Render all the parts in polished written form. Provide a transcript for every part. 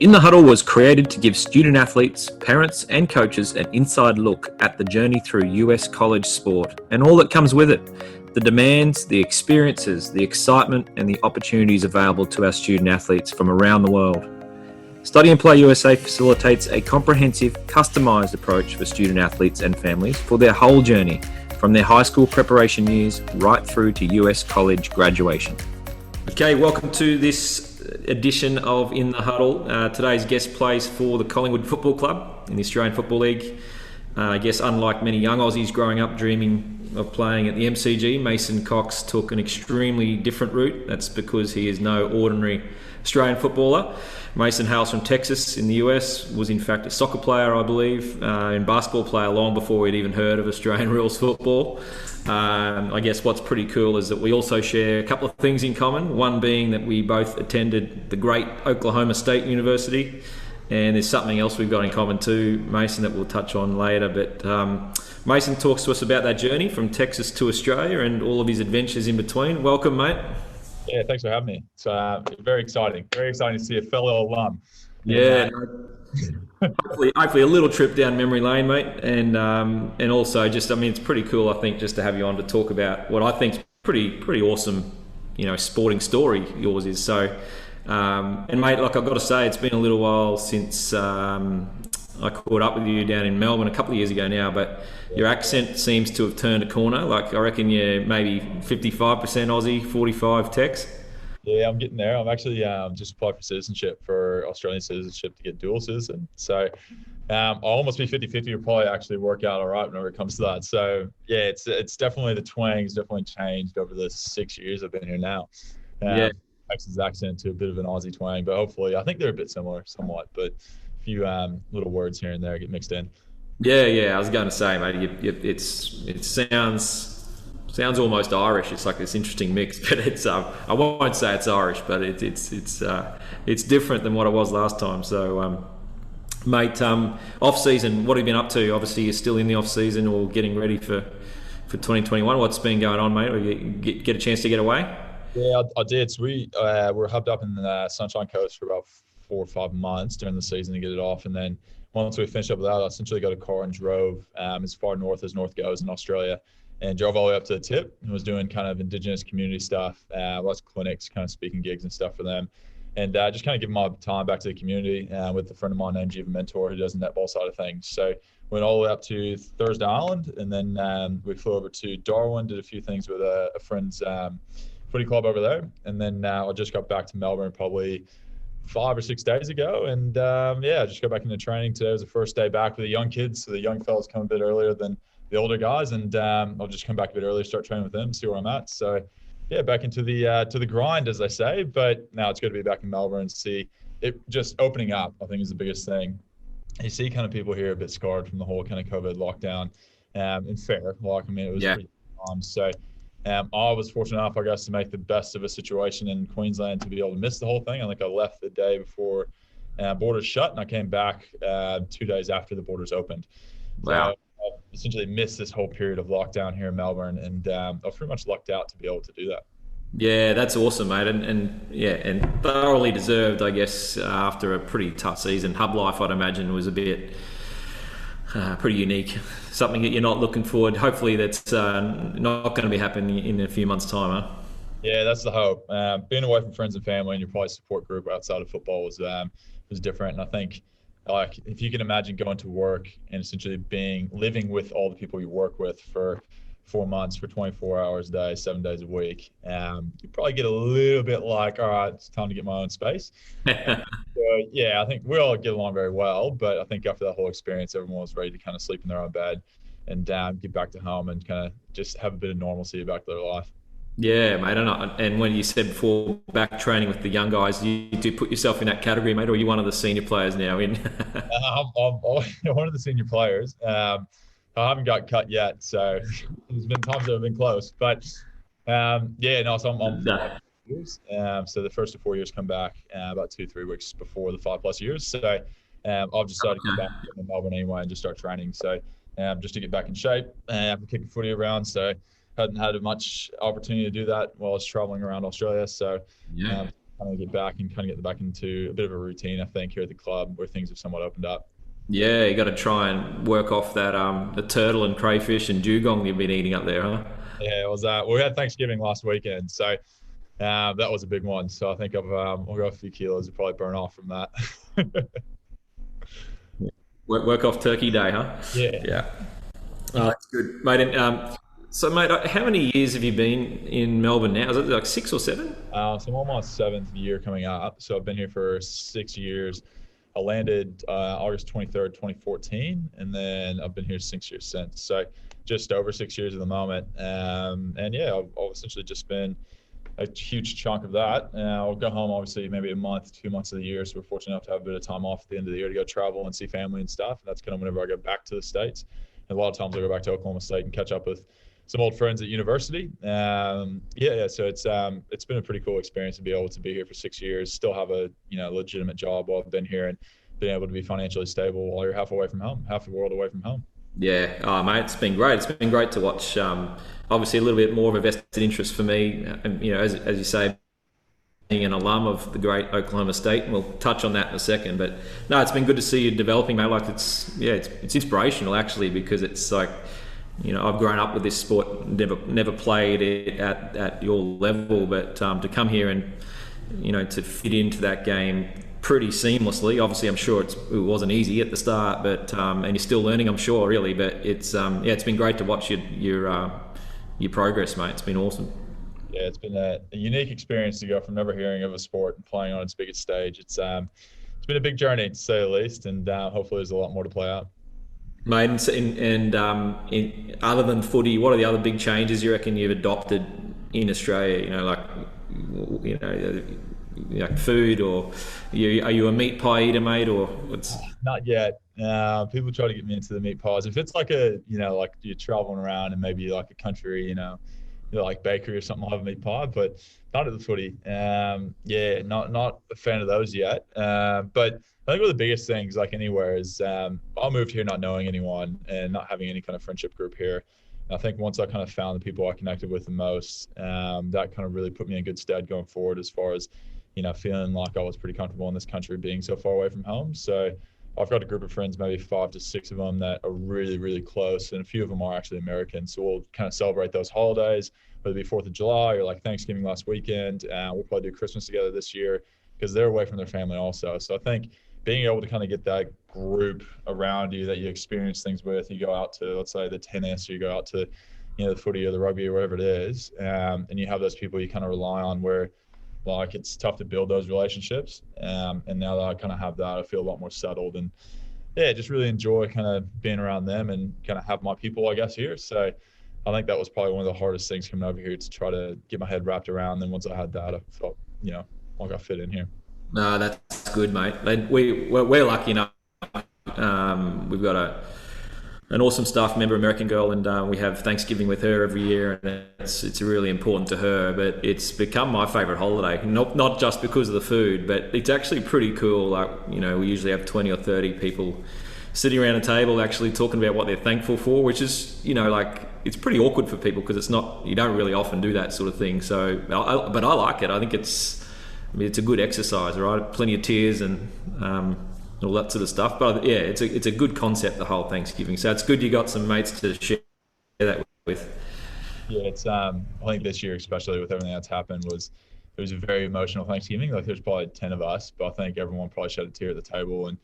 In the Huddle was created to give student athletes, parents and coaches an inside look at the journey through US college sport and all that comes with it. The demands, the experiences, the excitement and the opportunities available to our student athletes from around the world. Study and Play USA facilitates a comprehensive, customised approach for student athletes and families for their whole journey, from their high school preparation years right through to US college graduation. Okay, welcome to this edition of In the Huddle. Today's guest plays for the Collingwood Football Club in the Australian Football League. I guess unlike many young Aussies growing up dreaming of playing at the MCG, Mason Cox took an extremely different route. That's because he is no ordinary Australian footballer. Mason hails from Texas in the US, was in fact a soccer player, I believe, and basketball player long before we'd even heard of Australian rules football. I guess what's pretty cool is that we also share a couple of things in common, one being that we both attended the great Oklahoma State University, and there's something else we've got in common too, Mason, that we'll touch on later. But Mason talks to us about that journey from Texas to Australia and all of his adventures in between. Welcome, mate. Yeah, thanks for having me. It's very exciting. Very exciting to see a fellow alum. Yeah, hopefully a little trip down memory lane, mate, and also just, I mean, it's pretty cool, I think, just to have you on to talk about what I think is pretty awesome, sporting story yours is. So, and mate, like I've got to say, it's been a little while since I caught up with you down in Melbourne a couple of years ago now, but your accent seems to have turned a corner. Like, I reckon you're maybe 55% Aussie, 45 Tex. Yeah, I'm getting there. I'm actually just applied for citizenship, for Australian citizenship, to get dual citizen. So I'll almost be 50-50. It'll probably actually work out all right whenever it comes to that. So yeah, it's definitely, the twang's definitely changed over the 6 years I've been here now. Yeah. Texas accent to a bit of an Aussie twang, but hopefully, I think they're a bit similar somewhat, but a few little words here and there get mixed in. Yeah. I was going to say, mate, it sounds almost Irish. It's like this interesting mix, but it's I won't say it's Irish, but it's different than what it was last time. So, mate, off season, what have you been up to? Obviously, you're still in the off season or getting ready for 2021. What's been going on, mate? Or you get a chance to get away? Yeah, I did. So we were hubbed up in the Sunshine Coast for about 4 or 5 months during the season to get it off, and then once we finished up with that, I essentially got a car and drove as far north as north goes in Australia, and drove all the way up to the tip and was doing kind of Indigenous community stuff, lots of clinics, kind of speaking gigs and stuff for them, and just kind of giving my time back to the community with a friend of mine named Jiva Mentor, who does the netball side of things. So went all the way up to Thursday Island, and then we flew over to Darwin, did a few things with a friend's footy club over there, and then I just got back to Melbourne probably 5 or 6 days ago, and just got back into training. Today was the first day back with the young kids, so the young fellas come a bit earlier than the older guys, and I'll just come back a bit earlier, start training with them, see where I'm at. So yeah, back into the grind, as I say. But now it's good to be back in Melbourne and see it just opening up, I think, is the biggest thing. You see kind of people here a bit scarred from the whole kind of COVID lockdown, and fair, like, I mean, it was pretty so I was fortunate enough, I guess, to make the best of a situation in Queensland to be able to miss the whole thing. I think I left the day before borders shut, and I came back 2 days after the borders opened. Wow. So I essentially missed this whole period of lockdown here in Melbourne, and I was pretty much lucked out to be able to do that. Yeah, that's awesome, mate, and thoroughly deserved, I guess, after a pretty tough season. Hub life, I'd imagine, was a bit pretty unique. Something that you're not looking forward. Hopefully, that's not going to be happening in a few months' time, huh? Yeah, that's the hope. Being away from friends and family and your probably support group outside of football was different. And I think, like, if you can imagine going to work and essentially living with all the people you work with for 4 months, for 24 hours a day, 7 days a week, you probably get a little bit like, all right, it's time to get my own space. So, yeah, I think we all get along very well, but I think after that whole experience, everyone was ready to kind of sleep in their own bed and get back to home and kind of just have a bit of normalcy back to their life. Yeah, mate. And when you said before, back training with the young guys, you do put yourself in that category, mate, or are you one of the senior players now? I'm one of the senior players. I haven't got cut yet, so there's been times that have been close. But so I'm years. So the first of 4 years come back about 2-3 weeks before the 5+ years. So I've decided to come back to Melbourne anyway and just start training. So just to get back in shape, I'm kicking footy around. So hadn't had much opportunity to do that while I was traveling around Australia. So kind of get back and kind of get back into a bit of a routine, I think, here at the club where things have somewhat opened up. Yeah, you got to try and work off that the turtle and crayfish and dugong you've been eating up there, huh? Yeah, it was well, we had Thanksgiving last weekend, so that was a big one. So I think I'll go a few kilos to probably burn off from that. Work off Turkey Day, huh? Yeah. Yeah. Oh, that's good, mate. And, so, mate, how many years have you been in Melbourne now? Is it like 6 or 7? So I'm on my 7th year coming up. So I've been here for 6 years. I landed August 23rd, 2014, and then I've been here 6 years since. So just over 6 years at the moment. And yeah, I've essentially just been a huge chunk of that. I'll go home obviously maybe a month, 2 months of the year. So we're fortunate enough to have a bit of time off at the end of the year to go travel and see family and stuff. And that's kind of whenever I go back to the States. And a lot of times I go back to Oklahoma State and catch up with some old friends at university. Yeah. So it's been a pretty cool experience to be able to be here for 6 years, still have a legitimate job while I've been here, and being able to be financially stable while you're half the world away from home. Yeah, oh, mate, it's been great. It's been great to watch. Obviously, a little bit more of a vested interest for me, and as you say, being an alum of the great Oklahoma State, and we'll touch on that in a second. But no, it's been good to see you developing, mate. Like it's inspirational actually, because it's like, I've grown up with this sport, never played it at your level, but to come here and to fit into that game pretty seamlessly. Obviously, I'm sure it wasn't easy at the start, but and you're still learning, I'm sure, really. But it's it's been great to watch your progress, mate. It's been awesome. Yeah, it's been a unique experience to go from never hearing of a sport and playing on its biggest stage. It's been a big journey to say the least, and hopefully there's a lot more to play out. Mate, other than footy, what are the other big changes you reckon you've adopted in Australia? Like food, or are you a meat pie eater, mate, or what's? Not yet. People try to get me into the meat pies. If it's like like you're traveling around and maybe like a country, like bakery or something, I'll have a meat pie, but not at the footy. Yeah, not a fan of those yet. But I think one of the biggest things, like anywhere, is I moved here not knowing anyone and not having any kind of friendship group here. And I think once I kind of found the people I connected with the most, that kind of really put me in good stead going forward as far as, feeling like I was pretty comfortable in this country being so far away from home. So I've got a group of friends, maybe 5 to 6 of them, that are really, really close. And a few of them are actually American. So we'll kind of celebrate those holidays, whether it be 4th of July or like Thanksgiving last weekend. We'll probably do Christmas together this year because they're away from their family also. So I think being able to kind of get that group around you that you experience things with, you go out to, let's say, the tennis, or you go out to, the footy or the rugby or whatever it is, and you have those people you kind of rely on where, like, it's tough to build those relationships. And now that I kind of have that, I feel a lot more settled, and yeah, just really enjoy kind of being around them and kind of have my people, I guess, here. So I think that was probably one of the hardest things coming over here, to try to get my head wrapped around. Then once I had that, I felt, like I fit in here. No, that's good, mate. We're lucky enough. We've got an awesome staff member, American girl, and we have Thanksgiving with her every year, and it's really important to her. But it's become my favourite holiday, not just because of the food, but it's actually pretty cool. Like, we usually have 20 or 30 people sitting around a table actually talking about what they're thankful for, which is, like, it's pretty awkward for people because you don't really often do that sort of thing. So, but I like it. I think it's a good exercise, right? Plenty of tears and all that sort of stuff. But yeah, it's a good concept, the whole Thanksgiving. So it's good you got some mates to share that with. Yeah, it's I think this year, especially with everything that's happened, it was a very emotional Thanksgiving. Like, there's probably 10 of us, but I think everyone probably shed a tear at the table. And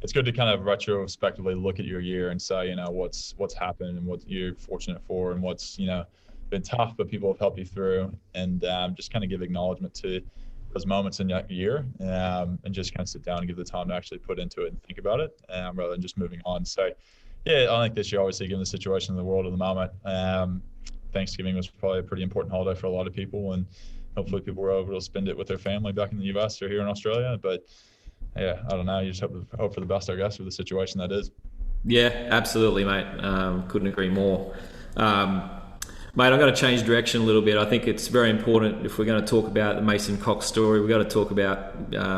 it's good to kind of retrospectively look at your year and say, what's happened and what you're fortunate for, and what's been tough, but people have helped you through, and just kind of give acknowledgement to those moments in that year, and just kind of sit down and give the time to actually put into it and think about it, rather than just moving on. So yeah, I think this year, obviously, given the situation in the world at the moment, Thanksgiving was probably a pretty important holiday for a lot of people, and hopefully people were able to spend it with their family back in the US or here in Australia. But yeah, I don't know, you just hope for the best, I guess, for the situation that is. Yeah, absolutely, mate. Couldn't agree more. Mate, I'm going to change direction a little bit. I think it's very important, if we're going to talk about the Mason Cox story, we've got to talk about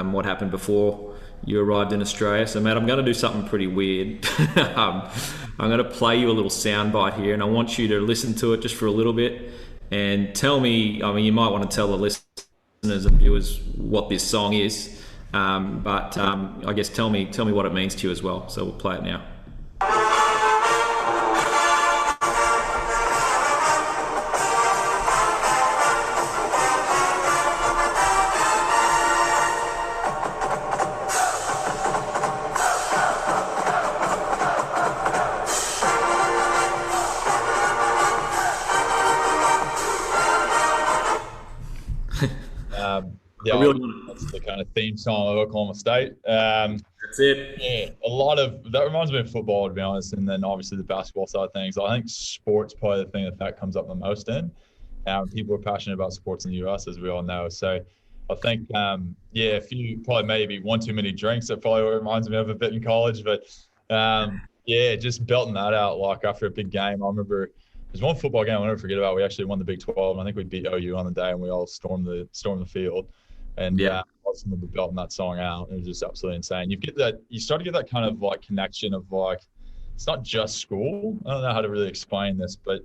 what happened before you arrived in Australia. So, mate, I'm going to do something pretty weird. I'm going to play you a little soundbite here, and I want you to listen to it just for a little bit and tell me, you might want to tell the listeners listeners and viewers what this song is, but I guess tell me what it means to you as well. So we'll play it now. Yeah, really that's the kind of theme song of Oklahoma State. That's it. Yeah, a lot of that reminds me of football, to be honest, and then obviously the basketball side of things. I think sports probably the thing that comes up the most in. People are passionate about sports in the US, as we all know. So I think, a few probably maybe one too many drinks. That probably reminds me of a bit in college, but just belting that out like after a big game. I remember there's one football game I'll never forget about. We actually won the Big 12, and I think we beat OU on the day, and we all stormed the field. And I remember belting that song out. It was just absolutely insane. You start to get that kind of like connection of like, it's not just school. I don't know how to really explain this, but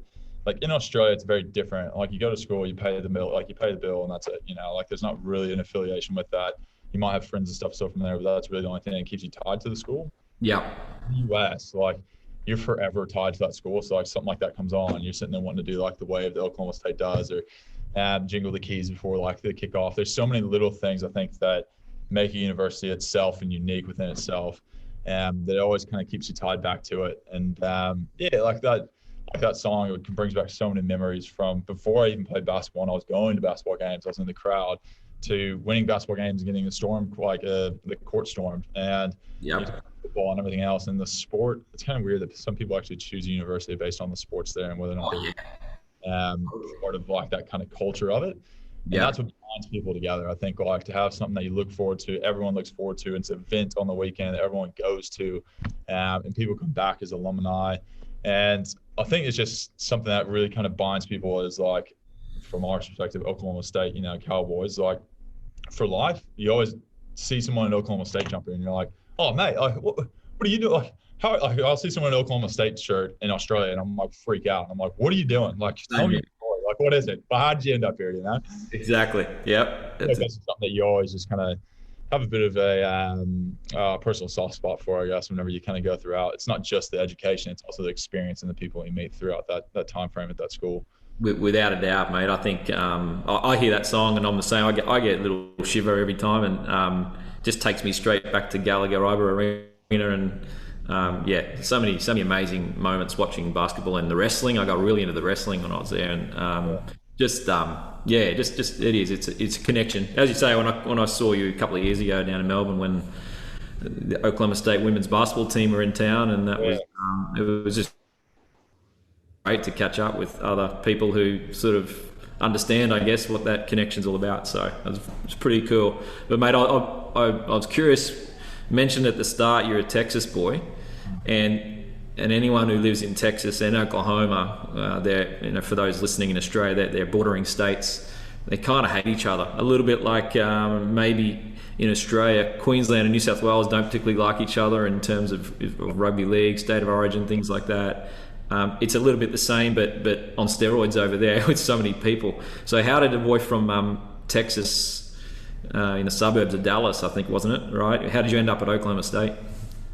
like in Australia, it's very different. Like you go to school, you pay the bill, and that's it. Like there's not really an affiliation with that. You might have friends and stuff still from there, but that's really the only thing that keeps you tied to the school. Yeah. In the US, like you're forever tied to that school. So like something like that comes on, you're sitting there wanting to do like the wave that Oklahoma State does, or jingle the keys before like the kickoff. There's so many little things I think that make a university itself and unique within itself, that always kind of keeps you tied back to it. And like that song, it brings back so many memories from before I even played basketball. And I was going to basketball games, I was in the crowd, to winning basketball games and getting the storm, like the court stormed, and football and everything else. And the sport, it's kind of weird that some people actually choose a university based on the sports there and whether or not part of like that kind of culture of it. And that's what binds people together. I think like to have something that you look forward to, everyone looks forward to. It's an event on the weekend that everyone goes to, and people come back as alumni. And I think it's just something that really kind of binds people is like, from our perspective, Oklahoma State, Cowboys, like for life, you always see someone in Oklahoma State jump in and you're like, oh mate, like what are you doing? Like how, like I'll see someone in Oklahoma State shirt in Australia and I'm like freak out. And I'm like, what are you doing? Like tell me, like what is it? How did you end up here? Exactly. Yep. That's something that you always just kind of have a bit of a personal soft spot for, I guess, whenever you kind of go throughout. It's not just the education, it's also the experience and the people you meet throughout that time frame at that school. Without a doubt, mate. I think I hear that song and I'm the same. I get a little shiver every time, and just takes me straight back to Gallagher Iber Arena, and so many amazing moments watching basketball and the wrestling. I got really into the wrestling when I was there, and just it is. It's a connection, as you say. When I saw you a couple of years ago down in Melbourne when the Oklahoma State women's basketball team were in town, and that was it was just great to catch up with other people who sort of understand, I guess, what that connection's all about. So it's pretty cool. But mate, I was curious. Mentioned at the start you're a Texas boy, and anyone who lives in Texas and Oklahoma, they're for those listening in Australia, they're bordering states. They kind of hate each other a little bit, like maybe in Australia, Queensland and New South Wales don't particularly like each other in terms of rugby league, state of origin, things like that. It's a little bit the same, but on steroids over there with so many people. So how did a boy from Texas, in the suburbs of Dallas, I think, wasn't it, right? How did you end up at Oklahoma State?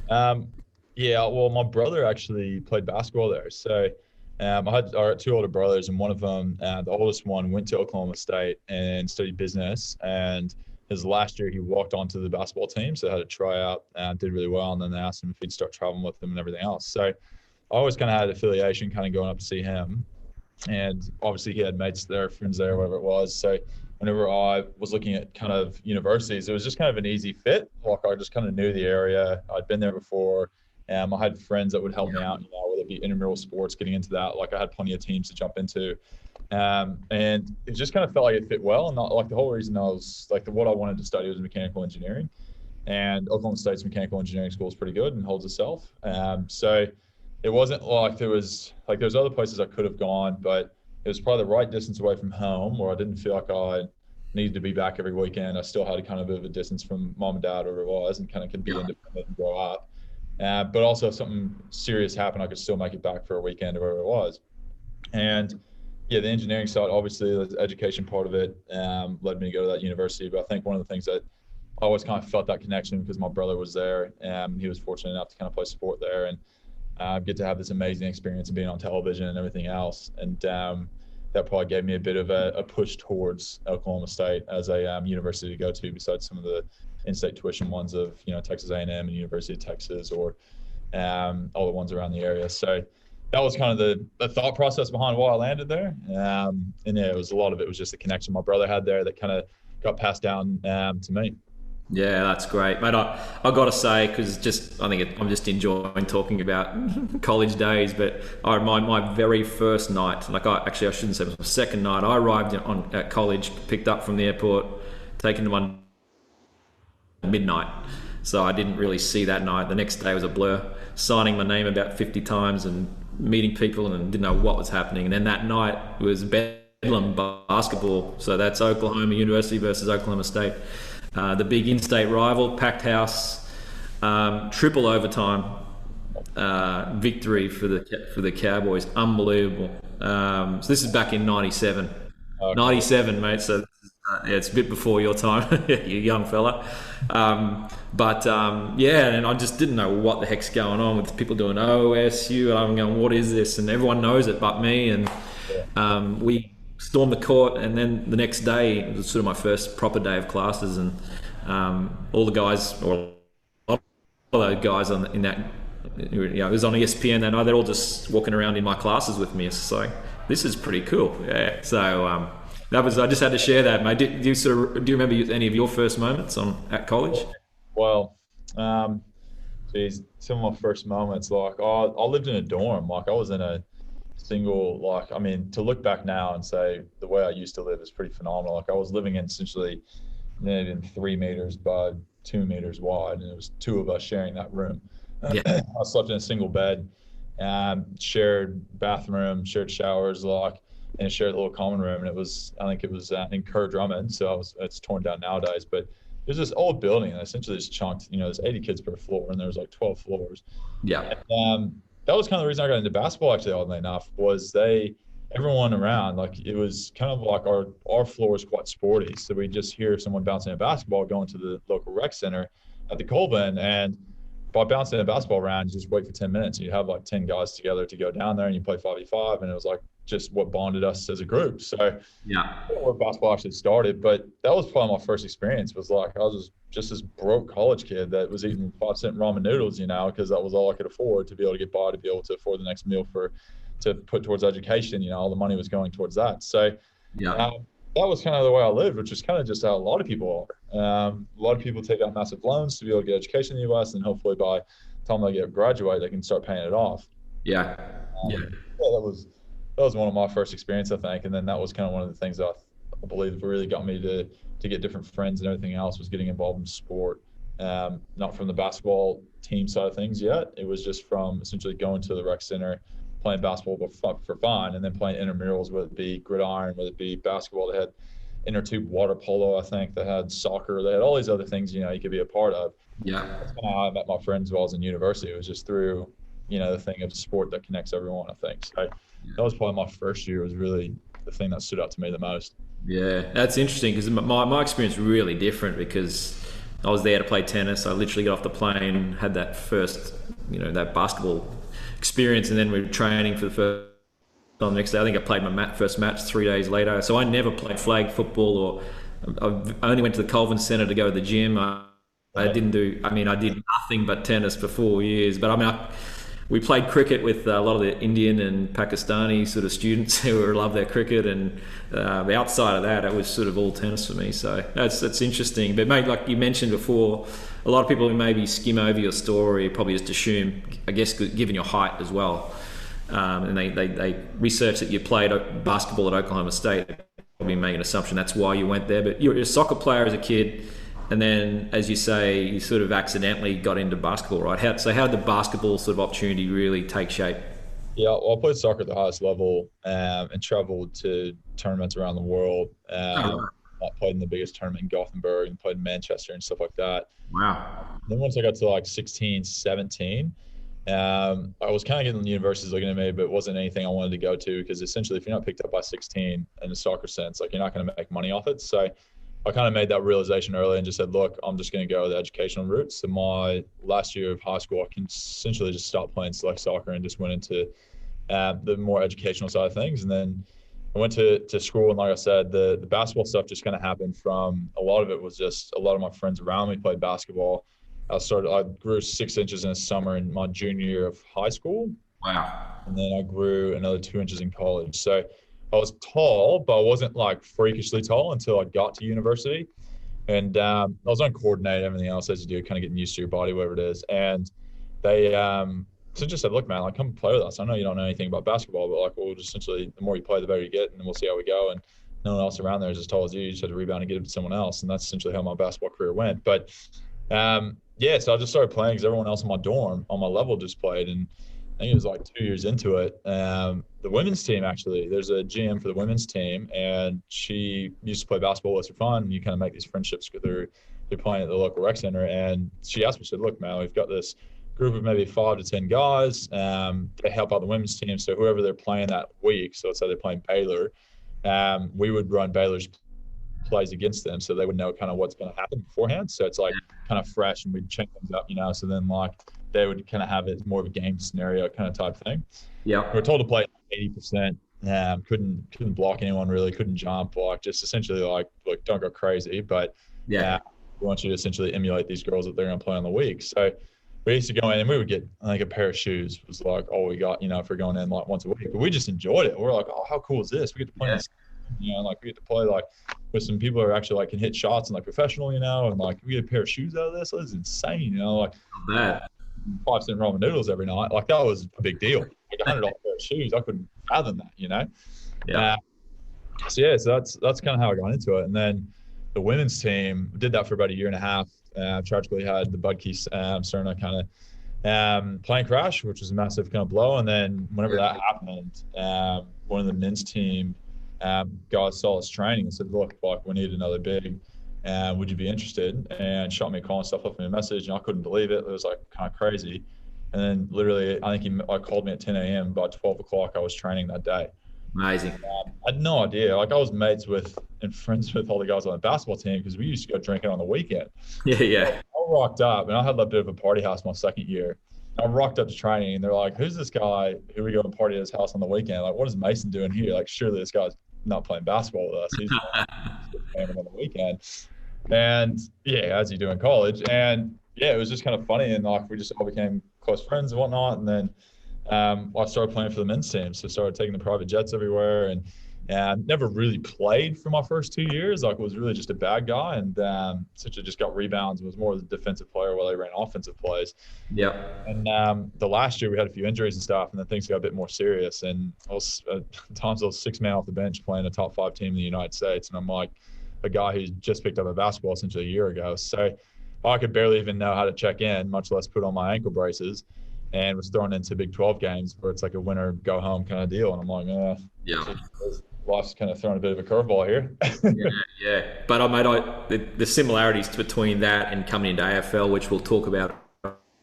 Well, my brother actually played basketball there. So I had two older brothers, and one of them, the oldest one, went to Oklahoma State and studied business. And his last year, he walked onto the basketball team, so had a tryout, did really well. And then they asked him if he'd start traveling with them and everything else. So I always kind of had affiliation kind of going up to see him. And obviously he had mates there, friends there, whatever it was. So whenever I was looking at kind of universities, it was just kind of an easy fit. Like I just kind of knew the area. I'd been there before. I had friends that would help me out, whether it be intramural sports, getting into that. Like I had plenty of teams to jump into. And it just kind of felt like it fit well. And not like the whole reason I was like what I wanted to study was mechanical engineering. And Oklahoma State's mechanical engineering school is pretty good and holds itself. So it wasn't like there's other places I could have gone, but it was probably the right distance away from home where I didn't feel like I needed to be back every weekend. I still had a kind of a bit of a distance from mom and dad, wherever it was, and kind of could be independent and grow up. But also if something serious happened, I could still make it back for a weekend or wherever it was. And Yeah, the engineering side, obviously, the education part of it led me to go to that university. But I think one of the things that I always kind of felt that connection because my brother was there, and he was fortunate enough to kind of play sport there, and get to have this amazing experience of being on television and everything else. And that probably gave me a bit of a push towards Oklahoma State as a university to go to, besides some of the in-state tuition ones of Texas A&M and University of Texas, or all the ones around the area. So that was kind of the thought process behind why I landed there. And yeah, it was a lot of it was just the connection my brother had there that kind of got passed down to me. Yeah, that's great, mate. I got to say, because I'm just enjoying talking about college days. But I remind my very first night, I shouldn't say it was my second night. I arrived at college, picked up from the airport, taken to my midnight. So I didn't really see that night. The next day was a blur, signing my name about 50 times and meeting people and didn't know what was happening. And then that night was Bedlam basketball. So that's Oklahoma University versus Oklahoma State. The big in-state rival, packed house, triple overtime victory for the Cowboys. Unbelievable. So this is back in '97. Okay. 97, mate. So it's a bit before your time, you young fella. Yeah, and I just didn't know what the heck's going on with people doing OSU, and I'm going, what is this? And everyone knows it but me. And we stormed the court, and then the next day it was sort of my first proper day of classes, and all the guys, or a lot of those guys in that, it was on ESPN that night. They're all just walking around in my classes with me. So this is pretty cool. Yeah. So I just had to share that, mate. Do you remember any of your first moments at college? Well, geez, some of my first moments, I lived in a dorm. I was in a single, to look back now and say the way I used to live is pretty phenomenal. I was living in essentially in 3 meters by 2 meters wide, and it was two of us sharing that room. Yeah. I slept in a single bed, shared bathroom, shared showers, and shared a little common room. And I think it was in Kerr Drummond, so it's torn down nowadays, but there's this old building and essentially just chunked, there's 80 kids per floor, and there's 12 floors. Yeah. And, that was kind of the reason I got into basketball, actually, oddly enough, was everyone around, it was kind of like our floor is quite sporty. So we just hear someone bouncing a basketball going to the local rec center at the Colvin. And by bouncing a basketball around, you just wait for 10 minutes. And you have 10 guys together to go down there and you play 5v5. And it was just what bonded us as a group. So yeah, where basketball actually started. But that was probably my first experience, was I was just this broke college kid that was eating 5-cent ramen noodles, because that was all I could afford to be able to get by, to be able to afford the next meal to put towards education. All the money was going towards that. So yeah, that was kind of the way I lived, which is kind of just how a lot of people are. A lot of people take out massive loans to be able to get education in the US, and hopefully by the time they graduate, they can start paying it off. Yeah. That was one of my first experience, I think. And then that was kind of one of the things that I believe really got me to get different friends and everything else, was getting involved in sport. Not from the basketball team side of things yet. It was just from essentially going to the rec center, playing basketball for fun, and then playing intramurals, whether it be gridiron, whether it be basketball. They had inner tube water polo, I think. They had soccer. They had all these other things, you could be a part of. Yeah. That's kind of how I met my friends while I was in university. It was just through, the thing of sport that connects everyone, I think. So that was probably my first year, was really the thing that stood out to me the most. Yeah, that's interesting, because my experience was really different, because I was there to play tennis. I literally got off the plane, had that first, that basketball experience, and then we were training for the first time the next day. I think I played my first match 3 days later. So I never played flag football, or I only went to the Colvin Centre to go to the gym. I did nothing but tennis for 4 years. But we played cricket with a lot of the Indian and Pakistani sort of students who love their cricket, and outside of that, it was sort of all tennis for me. So that's interesting. But mate, like you mentioned before, a lot of people who maybe skim over your story probably just assume, I guess, given your height as well, and they research that you played basketball at Oklahoma State, probably make an assumption that's why you went there. But you're a soccer player as a kid, and then, as you say, you sort of accidentally got into basketball, right? How did the basketball sort of opportunity really take shape? Yeah, well, I played soccer at the highest level, and traveled to tournaments around the world. I played in the biggest tournament in Gothenburg, and played in Manchester and stuff like that. Wow. Then once I got to 16, 17, I was kind of getting the universities looking at me, but it wasn't anything I wanted to go to because essentially, if you're not picked up by 16 in a soccer sense, like you're not going to make money off it. So I kind of made that realization early and just said, look, I'm just going to go the educational route. So my last year of high school, I can essentially just stop playing select soccer and just went into the more educational side of things. And then I went to school, and like I said, the basketball stuff just kind of happened from a lot of it was just a lot of my friends around me played basketball. I grew 6 inches in the summer in my junior year of high school. Wow. And then I grew another 2 inches in college. So I was tall, but I wasn't like freakishly tall until I got to university. And I was uncoordinated, everything else as you do, kind of getting used to your body, whatever it is. And they so just said, look, man, like come play with us. I know you don't know anything about basketball, but like we'll just essentially the more you play, the better you get, and then we'll see how we go. And no one else around there is as tall as you. You just had to rebound and get it to someone else. And that's essentially how my basketball career went. But yeah, so I just started playing because everyone else in my dorm on my level just played. And I think it was like 2 years into it. The women's team, actually, there's a GM for the women's team, and she used to play basketball with us for fun. And you kind of make these friendships through playing at the local rec center. And she asked me, she said, look, man, we've got this group of maybe 5 to 10 guys. They help out the women's team. So whoever they're playing that week, so let's say they're playing Baylor, we would run Baylor's plays against them so they would know kind of what's going to happen beforehand. So it's like kind of fresh, and we'd change things up, so then like they would kind of have it more of a game scenario kind of type thing. Yeah. We were told to play 80%. Couldn't block anyone really, couldn't jump, like just essentially like, look, don't go crazy, but we want you to essentially emulate these girls that they're going to play on the week. So we used to go in and we would get like a pair of shoes was like all we got, if we're going in like once a week. But we just enjoyed it. We're like, oh, how cool is this? We get to play this, like we get to play like with some people who are actually like can hit shots and like professional, and like we get a pair of shoes out of this. This is insane, like 5-cent ramen noodles every night. Like that was a big deal. Like $100 pair of shoes. I couldn't fathom that, So that's kind of how I got into it. And then the women's team did that for about a year and a half. Tragically had the Budkey Cerna kind of plane crash, which was a massive kind of blow. And then whenever that happened, one of the men's team guys saw us training and said, look, like we need another big. Would you be interested? And shot me a call and stuff, left me a message, and I couldn't believe it. It was like kind of crazy. And then literally, I think he called me at 10 a.m. By 12 o'clock, I was training that day. Amazing. I had no idea. Like I was mates with and friends with all the guys on the basketball team because we used to go drinking on the weekend. Yeah. I rocked up, and I had a bit of a party house my second year. I rocked up to training, and they're like, "Who's this guy who we go and party at his house on the weekend? Like, what is Mason doing here? Like, surely this guy's not playing basketball with us. He's playing on the weekend." And yeah, as you do in college. And yeah, it was just kind of funny. And like, we just all became close friends and whatnot. And then I started playing for the men's team. So started taking the private jets everywhere, and never really played for my first 2 years. Like was really just a bad guy. And essentially just got rebounds and was more of the defensive player while they ran offensive plays. Yeah. And the last year we had a few injuries and stuff, and then things got a bit more serious. And I was times I was 6 man off the bench playing a top 5 team in the United States. And I'm like, a guy who's just picked up a basketball essentially a year ago. So I could barely even know how to check in, much less put on my ankle braces, and was thrown into Big 12 games where it's like a winner go home kind of deal. And I'm like, life's kind of throwing a bit of a curveball here. Yeah. But the similarities between that and coming into AFL, which we'll talk about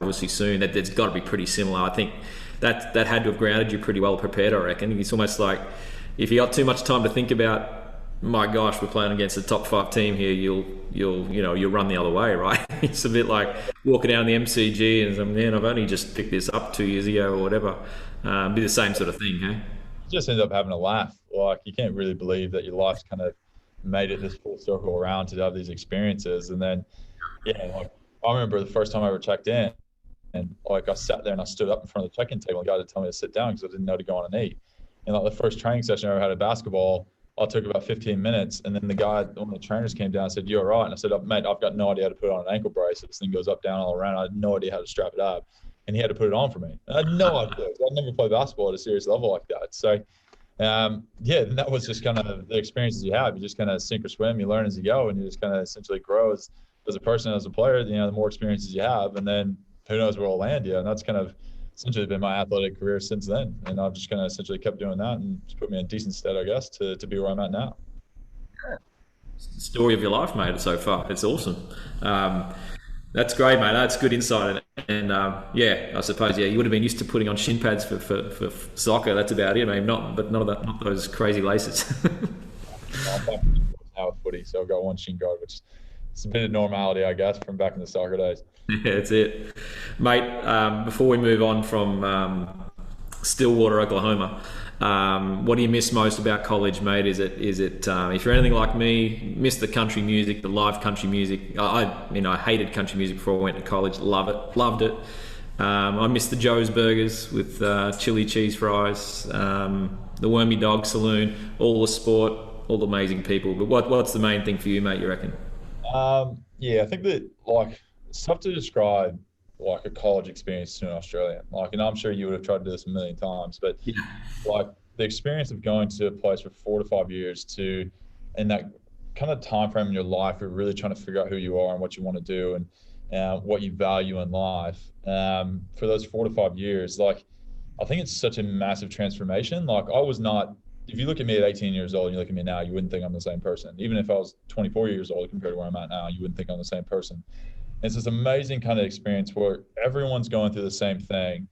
obviously soon, that there's got to be pretty similar. I think that had to have grounded you pretty well prepared, I reckon. It's almost like if you got too much time to think about, my gosh, we're playing against a top 5 team here, you'll run the other way, right? It's a bit like walking down the MCG and saying, man, I've only just picked this up 2 years ago or whatever. Be the same sort of thing, hey? Just end up having a laugh. Like you can't really believe that your life's kind of made it this full circle around to have these experiences. And then, like I remember the first time I ever checked in, and like I sat there and I stood up in front of the check-in table and the guy to tell me to sit down because I didn't know to go on and eat. And like the first training session I ever had at basketball, I took about 15 minutes, and then one of the trainers came down and said, "You all right?" And I said, "Mate, I've got no idea how to put on an ankle brace. This thing goes up, down, all around. I had no idea how to strap it up." And he had to put it on for me. And I had no idea. I'd never played basketball at a serious level like that. So, that was just kind of the experiences you have. You just kind of sink or swim. You learn as you go, and you just kind of essentially grow as a person, as a player. The more experiences you have, and then who knows where it'll land you. And that's kind of essentially been my athletic career since then. And I've just kind of essentially kept doing that, and it's put me in decent stead, I guess, to be where I'm at now. Story of your life, mate, so far. It's awesome. That's great, mate. That's good insight. And yeah, I suppose you would have been used to putting on shin pads for soccer. That's about it. I mean, not those crazy laces. I'm back now with footy, so I've got one shin guard, which is a bit of normality, I guess, from back in the soccer days. Yeah, that's it, mate. Before we move on from Stillwater, Oklahoma, what do you miss most about college, mate? Is it if you're anything like me, miss the country music, the live country music? I hated country music before I went to college. Loved it. I miss the Joe's Burgers with chili cheese fries, the Wormy Dog Saloon, all the sport, all the amazing people. But what's the main thing for you, mate? You reckon? Yeah, I think that like it's tough to describe like a college experience to an Australian. Like, and I'm sure you would have tried to do this a million times, but Yeah. like the experience of going to a place for 4 to 5 years to, in that kind of time frame in your life, you're really trying to figure out who you are and what you want to do and what you value in life. For those 4 to 5 years, like I think it's such a massive transformation. Like I was not. If you look at me at 18 years old and you look at me now, you wouldn't think I'm the same person. Even if I was 24 years old compared to where I'm at now, you wouldn't think I'm the same person. It's this amazing kind of experience where everyone's going through the same thing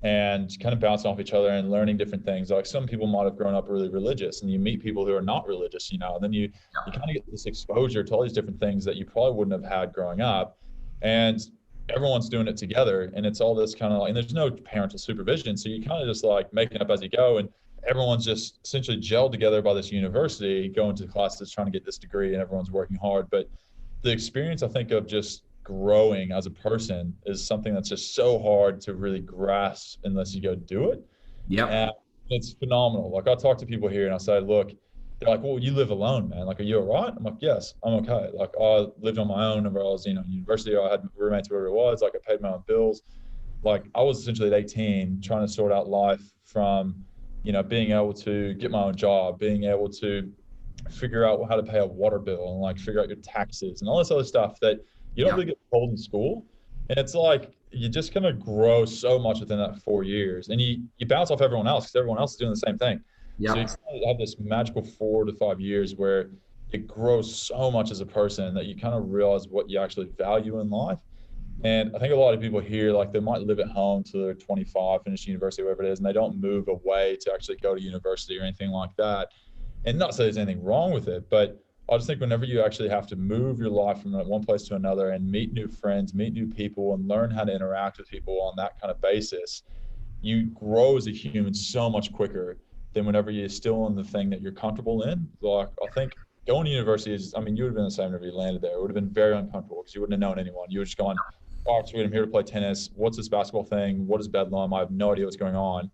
and kind of bouncing off each other and learning different things. Like some people might have grown up really religious and you meet people who are not religious, and then you kind of get this exposure to all these different things that you probably wouldn't have had growing up. And everyone's doing it together. And it's all this kind of like, and there's no parental supervision. So you kind of just like making up as you go. And everyone's just essentially gelled together by this university, going to classes, trying to get this degree, and everyone's working hard. But the experience, I think, of just growing as a person is something that's just so hard to really grasp unless you go do it. And Yep. it's phenomenal. Like I talk to people here and I say, look, they're like, well, you live alone, man. Like, are you all right? I'm like, yes, I'm okay. Like I lived on my own whenever I was, in university. I had roommates, whatever it was. Like I paid my own bills. Like I was essentially at 18 trying to sort out life from, being able to get my own job, being able to figure out how to pay a water bill and like figure out your taxes and all this other stuff that you don't really Yep. get told in school. And it's like you just kind of grow so much within that 4 years and you bounce off everyone else because everyone else is doing the same thing. So you Yep. kind of have this magical 4 to 5 years where it grows so much as a person that you kind of realize what you actually value in life. And I think a lot of people here, like they might live at home till they're 25, finish university, whatever it is, and they don't move away to actually go to university or anything like that. And not to say there's anything wrong with it, but I just think whenever you actually have to move your life from one place to another and meet new friends, meet new people, and learn how to interact with people on that kind of basis, you grow as a human so much quicker than whenever you're still in the thing that you're comfortable in. Like I think going to university is, I mean, you would have been the same whenever you landed there. It would have been very uncomfortable because you wouldn't have known anyone. You would just gone, all right, sweet, I'm here to play tennis. What's this basketball thing? What is Bedlam? I have no idea what's going on.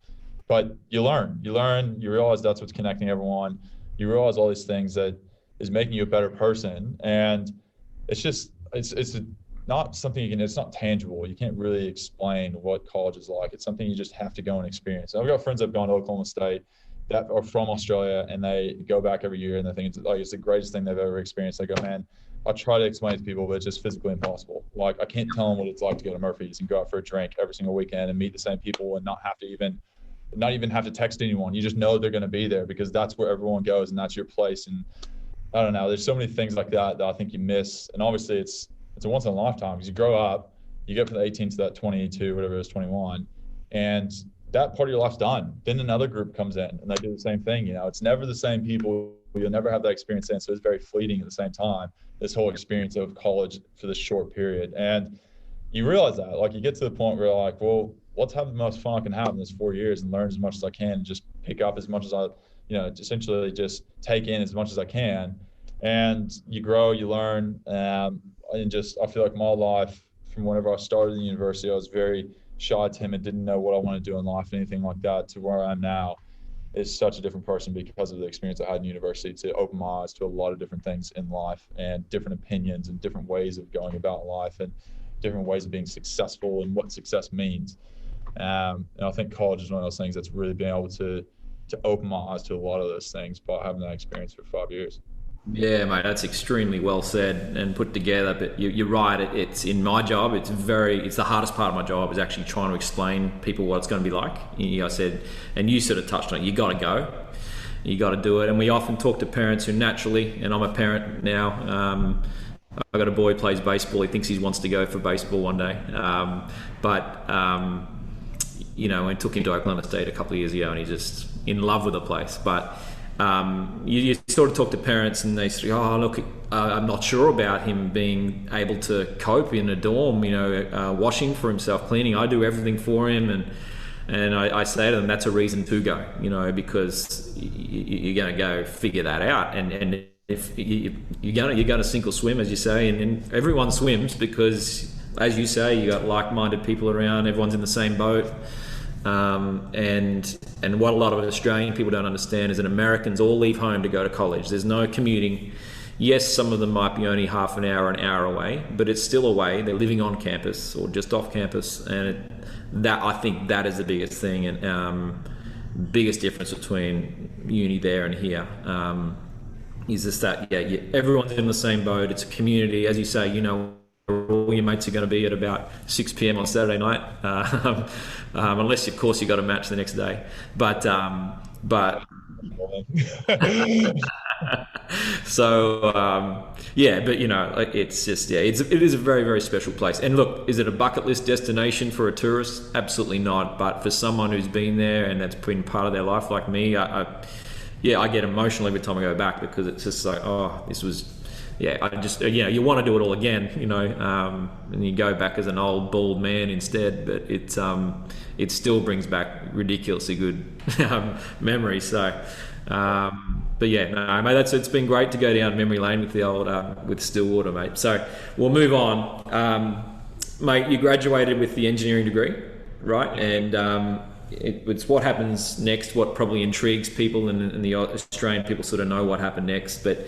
But you realize that's what's connecting everyone. You realize all these things that is making you a better person. And it's just, not something it's not tangible. You can't really explain what college is like. It's something you just have to go and experience. I've got friends that have gone to Oklahoma State that are from Australia and they go back every year and they think it's the greatest thing they've ever experienced. They go, man, I try to explain it to people, but it's just physically impossible. Like I can't tell them what it's like to go to Murphy's and go out for a drink every single weekend and meet the same people and not even have to text anyone. You just know they're going to be there because that's where everyone goes and that's your place. And I don't know. There's so many things like that I think you miss. And obviously it's a once in a lifetime because you grow up, you get from the 18 to that 22, whatever it is, 21, and that part of your life's done. Then another group comes in and they do the same thing. It's never the same people. You'll never have that experience then. So it's very fleeting at the same time, this whole experience of college for this short period. And you realize that, like you get to the point where you're like, well, let's have the most fun I can have in this 4 years and learn as much as I can and just pick up as much as I, essentially just take in as much as I can. And you grow, you learn, and just I feel like my life from whenever I started in university, I was very shy, timid, didn't know what I want to do in life, anything like that, to where I am now is such a different person because of the experience I had in university to open my eyes to a lot of different things in life and different opinions and different ways of going about life and different ways of being successful and what success means. And I think college is one of those things that's really been able to open my eyes to a lot of those things by having that experience for 5 years. Yeah, mate, that's extremely well said and put together. But you're right. It's in my job. It's the hardest part of my job is actually trying to explain people what it's going to be like. I said, and you sort of touched on it. You got to go. You got to do it. And we often talk to parents who naturally, and I'm a parent now. I got a boy who plays baseball. He thinks he wants to go for baseball one day. I took him to Oklahoma State a couple of years ago, and he's just in love with the place. But you sort of talk to parents, and they say, "Oh, look, I'm not sure about him being able to cope in a dorm. Washing for himself, cleaning. I do everything for him, and I say to them, that's a reason to go. Because you're going to go figure that out, and if you're going to sink or swim, as you say, and everyone swims because, as you say, you got like-minded people around. Everyone's in the same boat. And what a lot of Australian people don't understand is that Americans all leave home to go to college. There's no commuting. Yes, some of them might be only half an hour away, but it's still away. They're living on campus or just off campus, and I think that is the biggest thing and biggest difference between uni there and here. Is just that everyone's in the same boat. It's a community, as you say. All your mates are going to be at about 6 p.m. on Saturday night, unless of course you got a match the next day. But it's just it is a very, very special place. And look, is it a bucket list destination for a tourist? Absolutely not. But for someone who's been there and that's been part of their life, like me, I get emotional every time I go back, because it's just like, this was. I just, you want to do it all again, and you go back as an old bald man instead, but it still brings back ridiculously good memories. So, mate, it's been great to go down memory lane with the old, with Stillwater, mate. So we'll move on. Mate, you graduated with the engineering degree, right? And it's what happens next, what probably intrigues people, and the Australian people sort of know what happened next, but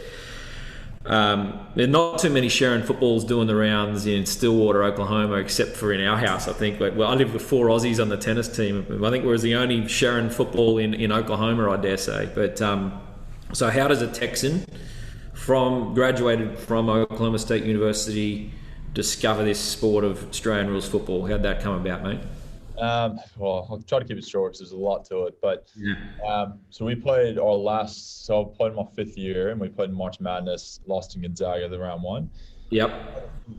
there are not too many Sharon footballs doing the rounds in Stillwater, Oklahoma, except for in our house, I think. I lived with 4 Aussies on the tennis team. I think we were the only Sharon football in Oklahoma, I dare say. But so how does a Texan graduated from Oklahoma State University discover this sport of Australian rules football? How'd that come about, mate? Well, I'll try to keep it short because there's a lot to it. But so we played I played my 5th year, and we played in March Madness, lost in Gonzaga the round 1. Yep.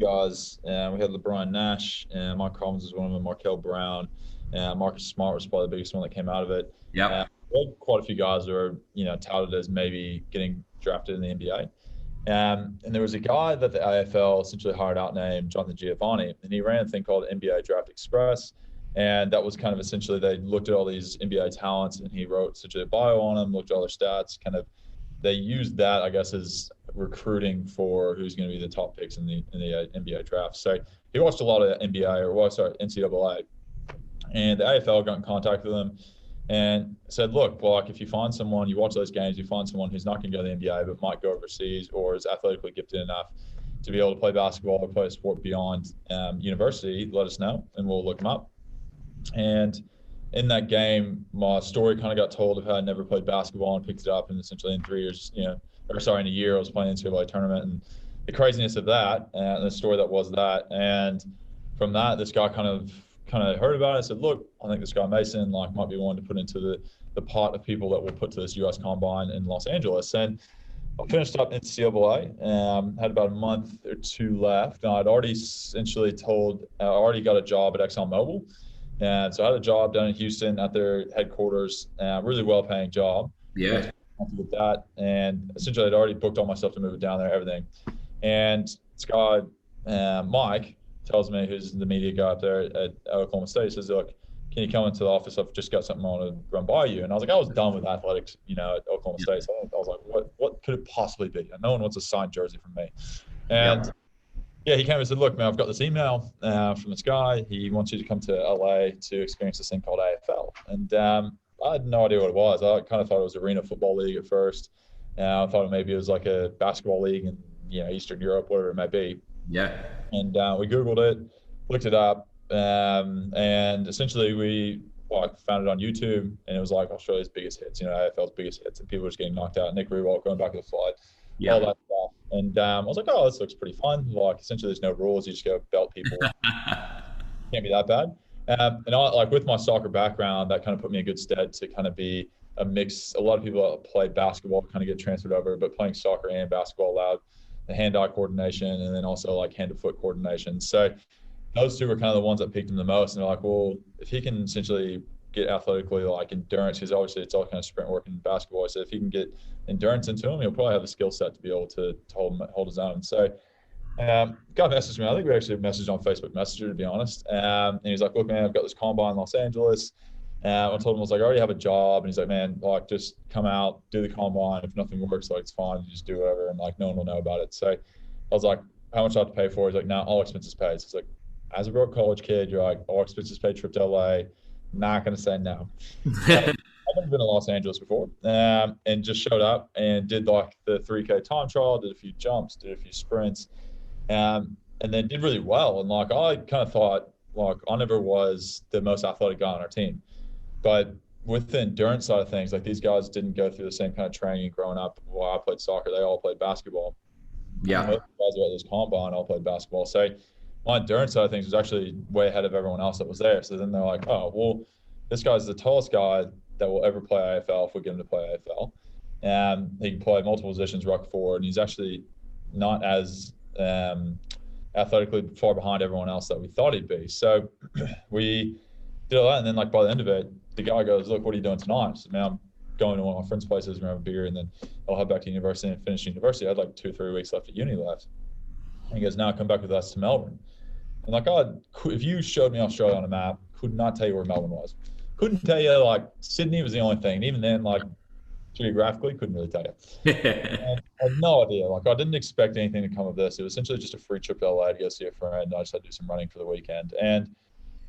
Guys, we had LeBron Nash, and Mike Collins was one of them, Markel Brown, Marcus Smart was probably the biggest one that came out of it. Yep. We had quite a few guys that were, touted as maybe getting drafted in the NBA. And there was a guy that the AFL essentially hired out named Jonathan Giovanni, and he ran a thing called NBA Draft Express. And that was kind of essentially, they looked at all these NBA talents, and he wrote essentially a bio on them, looked at all their stats, they used that, I guess, as recruiting for who's going to be the top picks in the NBA draft. So he watched a lot of NCAA. And the AFL got in contact with him and said, look, if you find someone, you watch those games, you find someone who's not going to go to the NBA but might go overseas or is athletically gifted enough to be able to play basketball or play a sport beyond university, let us know, and we'll look them up. And in that game, my story kind of got told of how I never played basketball and picked it up, and essentially in 3 years, in a year, I was playing in the NCAA tournament, and the craziness of that, and the story that was that. And from that, this guy kind of heard about it and said, look, I think this guy Mason might be one to put into the pot of people that will put to this US Combine in Los Angeles. And I finished up in NCAA, had about a month or 2 left, and I'd already essentially I already got a job at ExxonMobil. And so I had a job down in Houston at their headquarters, really well-paying job. Yeah. With that, and essentially I'd already booked all my stuff to move it down there, everything. And this guy, Mike, tells me, who's the media guy up there at Oklahoma State, says, look, can you come into the office? I've just got something I want to run by you. And I was like, I was done with athletics, at Oklahoma State. So I was like, what could it possibly be? And no one wants a signed jersey from me. And he came and said, look, man, I've got this email from this guy. He wants you to come to LA to experience this thing called AFL. And I had no idea what it was. I kind of thought it was Arena Football League at first. I thought maybe it was like a basketball league in Eastern Europe, whatever it might be. Yeah. And we Googled it, looked it up, and essentially I found it on YouTube, and it was like Australia's biggest hits, AFL's biggest hits, and people were just getting knocked out. Nick Rewalt going back to the slide, all that stuff. And I was like, oh, this looks pretty fun. Essentially there's no rules. You just go belt people. Can't be that bad. And I, with my soccer background, that kind of put me in good stead to kind of be a mix. A lot of people that play basketball kind of get transferred over, but playing soccer and basketball allowed the hand-eye coordination, and then also like hand-to-foot coordination. So those two were kind of the ones that piqued him the most. And they're like, well, if he can essentially get athletically like endurance, because obviously it's all kind of sprint work in basketball. So if he can get endurance into him, he'll probably have the skill set to be able to hold his own. So got a message me. I think we actually messaged on Facebook Messenger, to be honest. And he's like, look, man, I've got this combine in Los Angeles. I told him, I was like, I already have a job. And he's like, man, like, just come out, do the combine. If nothing works, like, it's fine. You just do whatever. And like, no one will know about it. So I was like, how much do I have to pay for it? He's like, no, all expenses paid. So it's like, as a broke college kid, you're like, all expenses paid, trip to LA. Not going to say no. I've never been to Los Angeles before, and just showed up and did like the 3K time trial, did a few jumps, did a few sprints, and then did really well. And like, I kind of thought, like, I never was the most athletic guy on our team, but with the endurance side of things, like, these guys didn't go through the same kind of training growing up. While I played soccer, they all played basketball. Yeah. And most of the guys who at this combine all played basketball. So my endurance side of things was actually way ahead of everyone else that was there. So then they're like, oh, well, this guy's the tallest guy that will ever play AFL if we get him to play AFL. And he can play multiple positions, ruck forward, and he's actually not as athletically far behind everyone else that we thought he'd be. So we did all that, and then like by the end of it, the guy goes, look, what are you doing tonight? I said, man, I'm going to one of my friends' places, we're gonna have a beer, and then I'll head back to university and finish university. I had like 2 or 3 weeks left at uni left. And he goes, now come back with us to Melbourne. And like, if you showed me Australia on a map, could not tell you where Melbourne was. Couldn't tell you, like, Sydney was the only thing. And even then, like, geographically, couldn't really tell you. And I had no idea. Like, I didn't expect anything to come of this. It was essentially just a free trip to LA to go see a friend. I just had to do some running for the weekend. And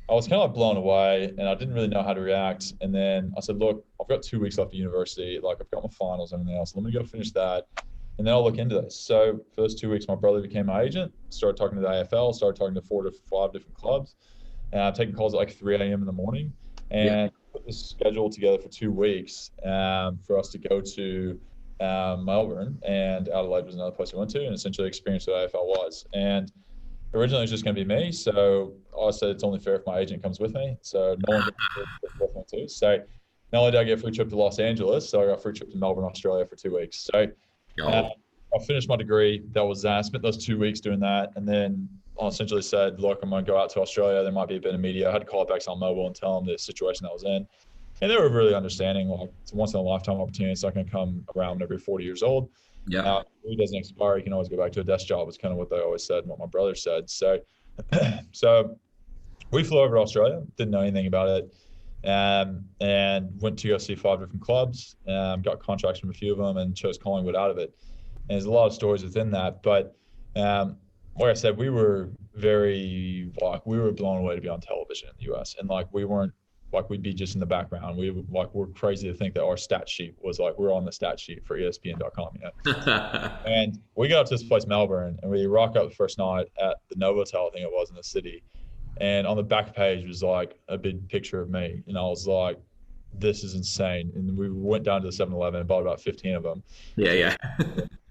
I was kind of like blown away, and I didn't really know how to react. And then I said, look, I've got 2 weeks left at university. Like, I've got my finals and everything else. Let me go finish that, and then I'll look into this. So for those 2 weeks, my brother became my agent, started talking to the AFL, started talking to 4 to 5 different clubs, taking calls at like 3 a.m. in the morning, and put this schedule together for 2 weeks for us to go to Melbourne, and Adelaide was another place we went to, and essentially experience what AFL was. And originally it was just going to be me, so I said it's only fair if my agent comes with me. So no one gets with me too. So not only did I get a free trip to Los Angeles, so I got a free trip to Melbourne, Australia for 2 weeks. So I finished my degree. That was spent those 2 weeks doing that, and then I essentially said, look, I'm going to go out to Australia. There might be a bit of media. I had to call back on mobile and tell them the situation I was in. And they were really understanding. Like, it's a once in a lifetime opportunity. It's not going to come around whenever you're 40 years old. Yeah. It doesn't expire. You can always go back to a desk job. It's kind of what they always said and what my brother said. So, so we flew over to Australia, didn't know anything about it, and went to go see 5 different clubs, got contracts from a few of them, and chose Collingwood out of it. And there's a lot of stories within that. But like I said, we were blown away to be on television in the US. And like, we weren't, like, we'd be just in the background. We're crazy to think that our stat sheet was like, we're on the stat sheet for ESPN.com, you know? And we got up to this place, Melbourne, and we rock up the first night at the Novotel, I think it was, in the city. And on the back page was like a big picture of me. And I was like, this is insane. And we went down to the 7-Eleven and bought about 15 of them. Yeah.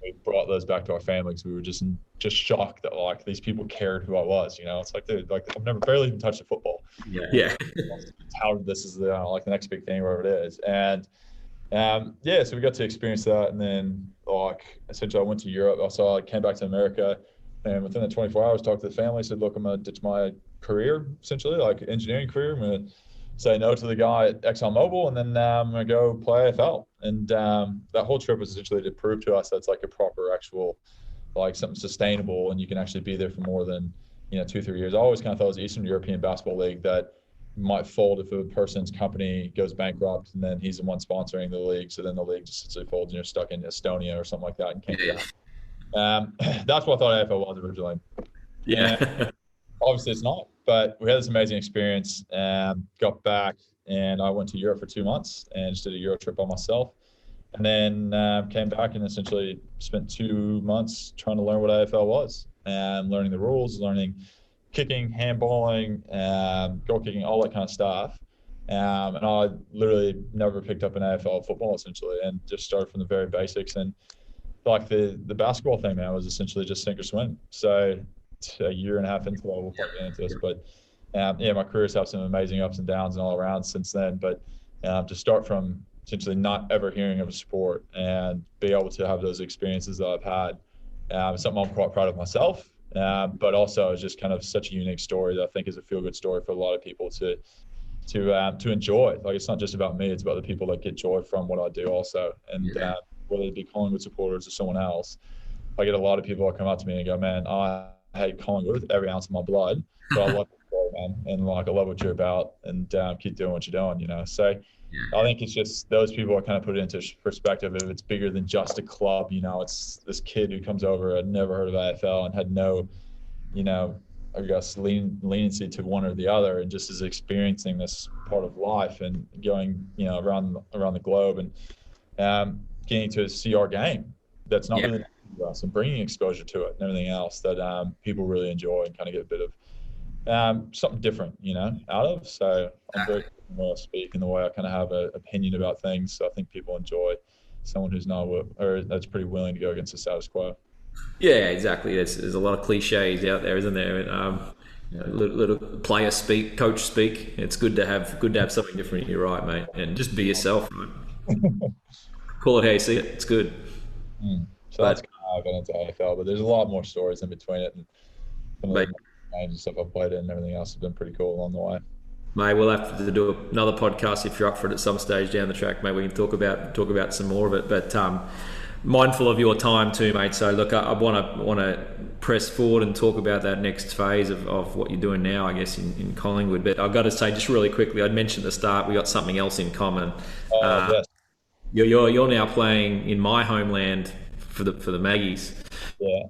We brought those back to our family because we were just shocked that like these people cared who I was. You know, it's like, dude, like, I've never barely even touched a football. Yeah. Touted this is like the next big thing, whatever it is. And so we got to experience that. And then like essentially I went to Europe. Also, I came back to America, and within the 24 hours, talked to the family. Said, look, I'm gonna ditch my career, essentially like engineering career. I'm gonna say no to the guy at ExxonMobil, and then I'm gonna go play AFL. And that whole trip was essentially to prove to us that's like a proper actual, like, something sustainable, and you can actually be there for more than 2-3 years. I always kind of thought it was the Eastern European Basketball League that might fold if a person's company goes bankrupt, and then he's the one sponsoring the league. So then the league just essentially folds, and you're stuck in Estonia or something like that and can't get out. That's what I thought AFL was originally. Yeah. Obviously it's not, but we had this amazing experience, got back, and I went to Europe for 2 months and just did a Euro trip by myself. And then came back and essentially spent 2 months trying to learn what AFL was, and learning the rules, learning kicking, handballing, goal kicking, all that kind of stuff. And I literally never picked up an AFL football essentially, and just started from the very basics. And like the basketball thing, man, was essentially just sink or swim. So a year and a half into it, we'll probably get into this, but my career's had some amazing ups and downs and all around since then. But to start from essentially not ever hearing of a sport and be able to have those experiences that I've had It's something I'm quite proud of myself. But also it's just kind of such a unique story that I think is a feel-good story for a lot of people to enjoy. Like, it's not just about me; it's about the people that get joy from what I do also. And whether it be Collingwood supporters or someone else, I get a lot of people that come up to me and go, "Man, I hate Collingwood with every ounce of my blood, but I love it, man, and like I love what you're about, and keep doing what you're doing." So I think it's just those people are kind of put it into perspective. If it's bigger than just a club, it's this kid who comes over, had never heard of AFL and had no, I guess leniency to one or the other, and just is experiencing this part of life and going, around the globe and getting to see our game. That's not really us, and bringing exposure to it and everything else that people really enjoy and kind of get a bit of something different, out of. So I'm very the way I speak and the way I kind of have an opinion about things. So I think people enjoy someone who's not, or that's pretty willing to go against the status quo. Yeah, exactly. There's a lot of cliches out there, isn't there? And, little player speak, coach speak. It's good to have something different. You're right, mate, and just be yourself. Right? Call it how you see it. It's good. So that's kind of how I got into AFL, but there's a lot more stories in between it, and some of the games and stuff I've played in and everything else has been pretty cool along the way. Mate, we'll have to do another podcast if you're up for it at some stage down the track. Mate, we can talk about some more of it. But mindful of your time too, mate. So look, I want to press forward and talk about that next phase of what you're doing now, I guess, in Collingwood. But I've got to say, just really quickly, I'd mentioned at the start we got something else in common. Yes. You're now playing in my homeland for the Maggies. Yeah.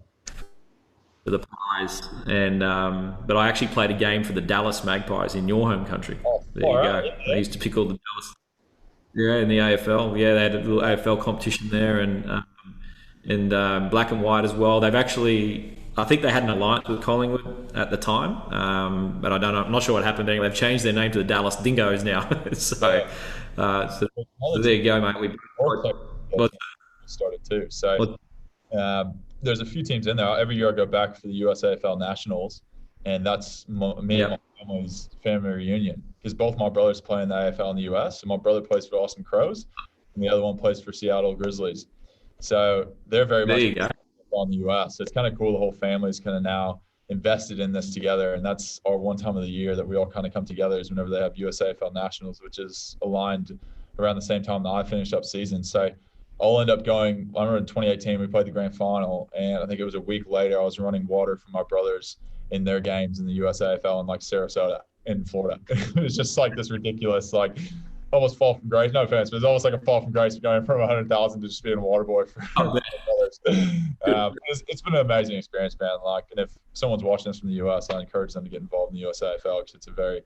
For the Pies, and but I actually played a game for the Dallas Magpies in your home country. There you go. Yeah. I used to pick all the Dallas. Yeah, in the AFL. Yeah, they had a little AFL competition there, and black and white as well. They've actually, I think they had an alliance with Collingwood at the time, but I don't know. I'm not sure what happened. Anyway, they've changed their name to the Dallas Dingoes now. so there you go, mate. We started too. So. There's a few teams in there. Every year I go back for the US AFL Nationals, and that's me and my family's family reunion, because both my brothers play in the AFL in the US. So my brother plays for Austin Crows, and the other one plays for Seattle Grizzlies. So they're very much in the US. So it's kind of cool. The whole family is kind of now invested in this together, and that's our one time of the year that we all kind of come together is whenever they have US AFL Nationals, which is aligned around the same time that I finished up season. So I'll end up going. I remember in 2018 we played the grand final, and I think it was a week later I was running water for my brothers in their games in the USAFL in like Sarasota in Florida. It was just like this ridiculous, like almost fall from grace. No offense, but it's almost like a fall from grace going from 100,000 to just being a water boy for my brothers. It's been an amazing experience, man. Like, and if someone's watching this from the US, I encourage them to get involved in the USAFL because it's a very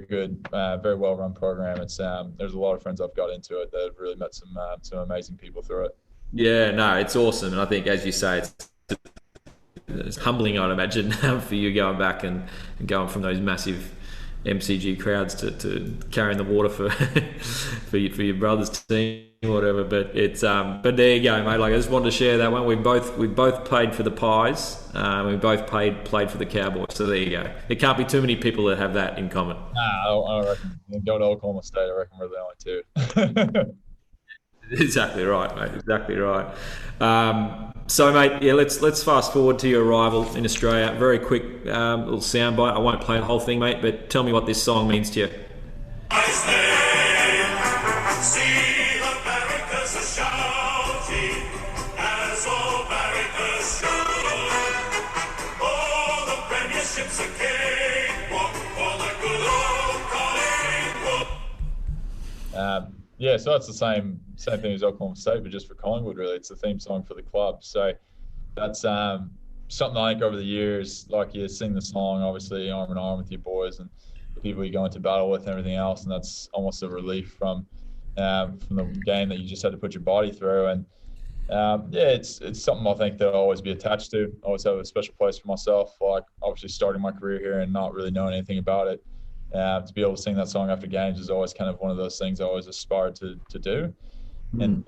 good, very well-run program. It's there's a lot of friends I've got into it that have really met some amazing people through it. Yeah, no, it's awesome, and I think, as you say, it's humbling, I'd imagine, for you going back and going from those massive MCG crowds to carrying the water for your brother's team or whatever. But it's but there you go, mate. Like, I just wanted to share that one. We both played for the Pies. We both played for the Cowboys. So there you go. There can't be too many people that have that in common. Nah, I reckon going to Oklahoma State, I reckon we're the only two. Exactly right, mate. Exactly right. So, mate, yeah, let's fast forward to your arrival in Australia. Very quick little soundbite. I won't play the whole thing, mate, but tell me what this song means to you. Yeah, so that's the same thing as Oklahoma State, but just for Collingwood, really. It's the theme song for the club. So that's something I think over the years, like you sing the song, obviously arm in arm with your boys and the people you go into battle with and everything else, and that's almost a relief from the game that you just had to put your body through. And yeah, it's something I think that I'll always be attached to. I always have a special place for myself. Like, obviously starting my career here and not really knowing anything about it. To be able to sing that song after games is always kind of one of those things I always aspired to do. And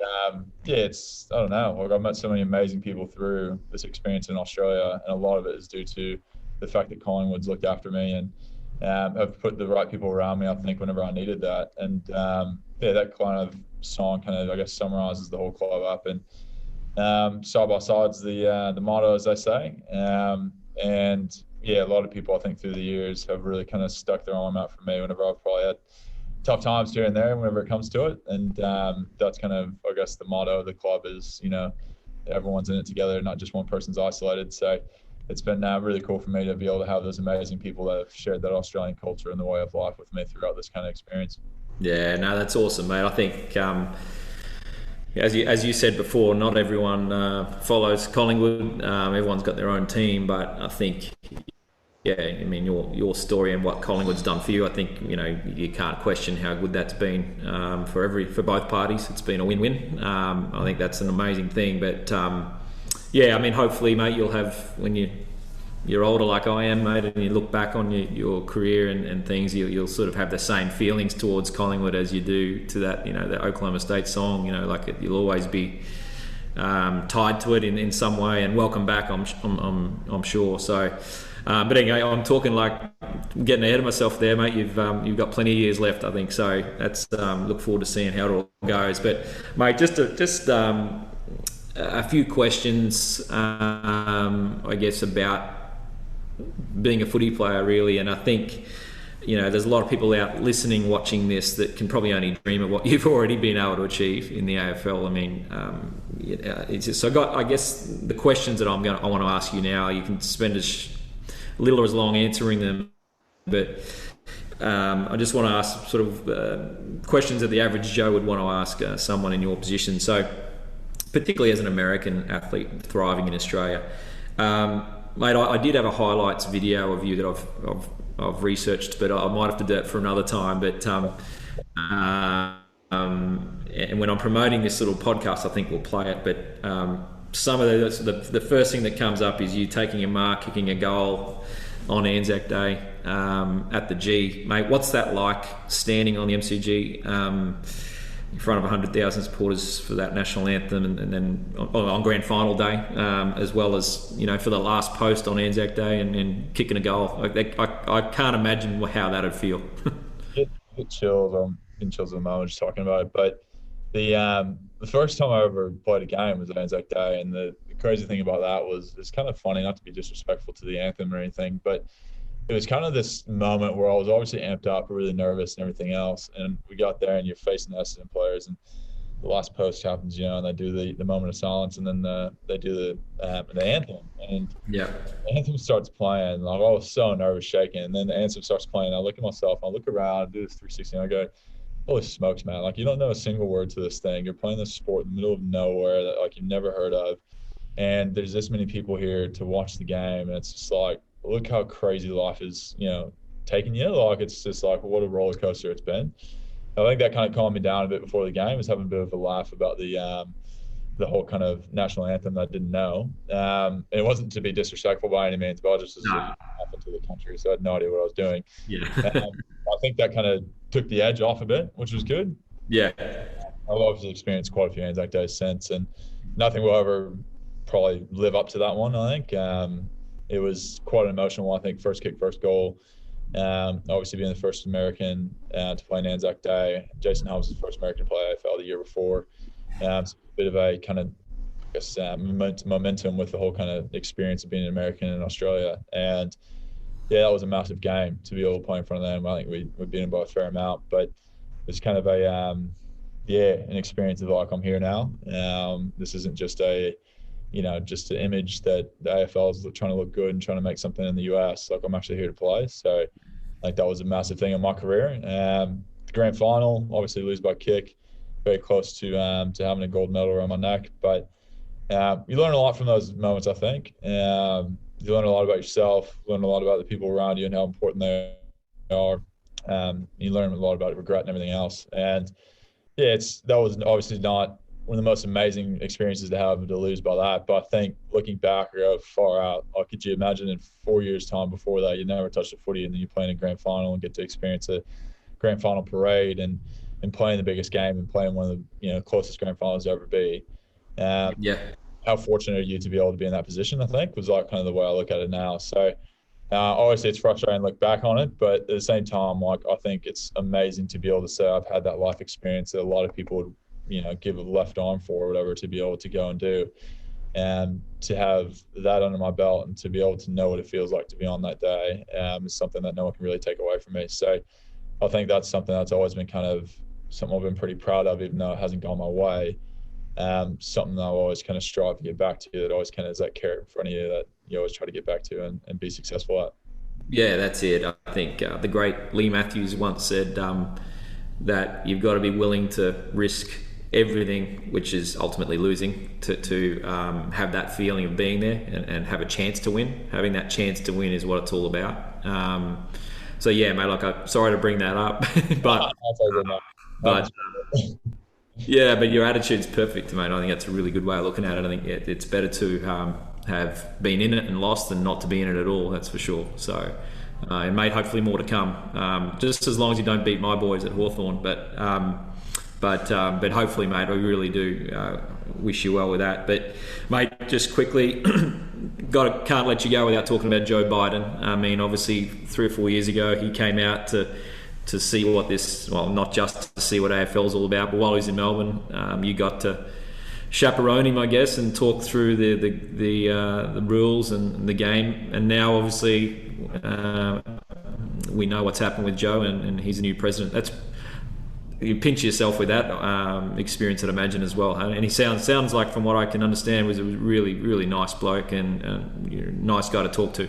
yeah, it's, I don't know, like, I've met so many amazing people through this experience in Australia, and a lot of it is due to the fact that Collingwood's looked after me and have put the right people around me, I think, whenever I needed that. And yeah, that kind of song kind of, I guess, summarizes the whole club up. And Side by side's the motto, as they say. And yeah, a lot of people I think through the years have really kind of stuck their arm out for me whenever I've probably had tough times here and there whenever it comes to it. And that's kind of, I guess, the motto of the club is, everyone's in it together, not just one person's isolated. So it's been really cool for me to be able to have those amazing people that have shared that Australian culture and the way of life with me throughout this kind of experience. Yeah, no, that's awesome, mate. I think, as you said before, not everyone follows Collingwood. Everyone's got their own team, but I think, yeah, I mean, your story and what Collingwood's done for you, I think, you can't question how good that's been for both parties. It's been a win-win. I think that's an amazing thing. But yeah, I mean, hopefully, mate, you'll have, when you're older like I am, mate, and you look back on your career and things, you'll sort of have the same feelings towards Collingwood as you do to that, the Oklahoma State song. You'll always be tied to it in some way. And welcome back, I'm sure. So. But anyway, I'm talking like getting ahead of myself there, mate. You've got plenty of years left, I think. So that's look forward to seeing how it all goes. But mate, just a few questions, I guess, about being a footy player, really. And I think there's a lot of people out listening, watching this that can probably only dream of what you've already been able to achieve in the AFL. I mean, it's just, so I guess the questions that I want to ask you now, you can spend as little or as long answering them, but I just want to ask sort of questions that the average Joe would want to ask someone in your position. So, particularly as an American athlete thriving in Australia, mate, I did have a highlights video of you that I've researched, but I might have to do it for another time. But and when I'm promoting this little podcast, I think we'll play it. But some of the first thing that comes up is you taking a mark, kicking a goal on Anzac Day at the G. Mate, what's that like, standing on the MCG in front of 100,000 supporters for that national anthem, and then on grand final day, as well as for the last post on Anzac Day and kicking a goal? I can't imagine how that'd feel. Get chills. I'm getting chills at the moment just talking about it. But the first time I ever played a game was Anzac Day, and the crazy thing about that was, it's kind of funny, not to be disrespectful to the anthem or anything, but it was kind of this moment where I was obviously amped up, really nervous and everything else, and we got there and you're facing the Essendon players, and the last post happens, and they do the moment of silence, and then they do the anthem, and yeah, the anthem starts playing. Like, I was so nervous, shaking, and then the anthem starts playing. I look at myself, I look around, I do this 360, and I go, holy smokes, man. Like, you don't know a single word to this thing. You're playing this sport in the middle of nowhere that, like, you've never heard of. And there's this many people here to watch the game. And it's just like, look how crazy life is, taking you. Like, it's just like, what a roller coaster it's been. I think that kind of calmed me down a bit before the game, was having a bit of a laugh about the whole kind of national anthem that I didn't know. It wasn't to be disrespectful by any means, but I just happened to the country, so I had no idea what I was doing. Yeah. I think that kind of took the edge off a bit, which was good. Yeah. I've obviously experienced quite a few Anzac Days since, and nothing will ever probably live up to that one, I think. It was quite an emotional one, I think. First kick, first goal. Obviously being the first American to play an Anzac Day. Jason Holmes was the first American to play AFL the year before. So a bit of a kind of, I guess, momentum with the whole kind of experience of being an American in Australia. And yeah, that was a massive game to be able to play in front of them. I think we beat them by a fair amount, but it's kind of an experience of like, I'm here now. This isn't just just an image that the AFL is trying to look good and trying to make something in the US. Like, I'm actually here to play. So like, that was a massive thing in my career. The grand final, obviously lose by kick, very close to having a gold medal around my neck. But you learn a lot from those moments, I think. You learn a lot about yourself, learn a lot about the people around you and how important they are. You learn a lot about regret and everything else. And yeah, that was obviously not one of the most amazing experiences to have, to lose by that. But I think looking back or go far out, like, could you imagine in 4 years' time before that, you never touched a footy, and then you play in a grand final and get to experience a grand final parade and playing the biggest game and playing one of the closest grand finals to ever be. Yeah. How fortunate are you to be able to be in that position, I think, was like kind of the way I look at it now. So obviously it's frustrating to look back on it, but at the same time, like, I think it's amazing to be able to say I've had that life experience that a lot of people would give a left arm for or whatever to be able to go and do. And to have that under my belt and to be able to know what it feels like to be on that day is something that no one can really take away from me. So I think that's something that's always been kind of something I've been pretty proud of, even though it hasn't gone my way. Something that I always kind of strive to get back to, that always kind of is that carrot in front of you that you always try to get back to and be successful at. Yeah, that's it. I think the great Lee Matthews once said that you've got to be willing to risk everything, which is ultimately losing, to have that feeling of being there and have a chance to win. Having that chance to win is what it's all about. So yeah, mate, I'm sorry to bring that up, but yeah, but your attitude's perfect, mate. I think that's a really good way of looking at it. I think it's better to have been in it and lost than not to be in it at all. That's for sure. So, and mate, hopefully more to come. Just as long as you don't beat my boys at Hawthorn, but hopefully, mate, I really do wish you well with that. But, mate, just quickly, can't let you go without talking about Joe Biden. I mean, obviously, 3 or 4 years ago, he came out to see what not just to see what AFL's all about, but while he was in Melbourne, you got to chaperone him, I guess, and talk through the rules and the game. And now, obviously, we know what's happened with Joe, and he's a new president. You pinch yourself with that experience, I'd imagine, as well. Huh? And he sounds like, from what I can understand, was a really, really nice bloke and nice guy to talk to.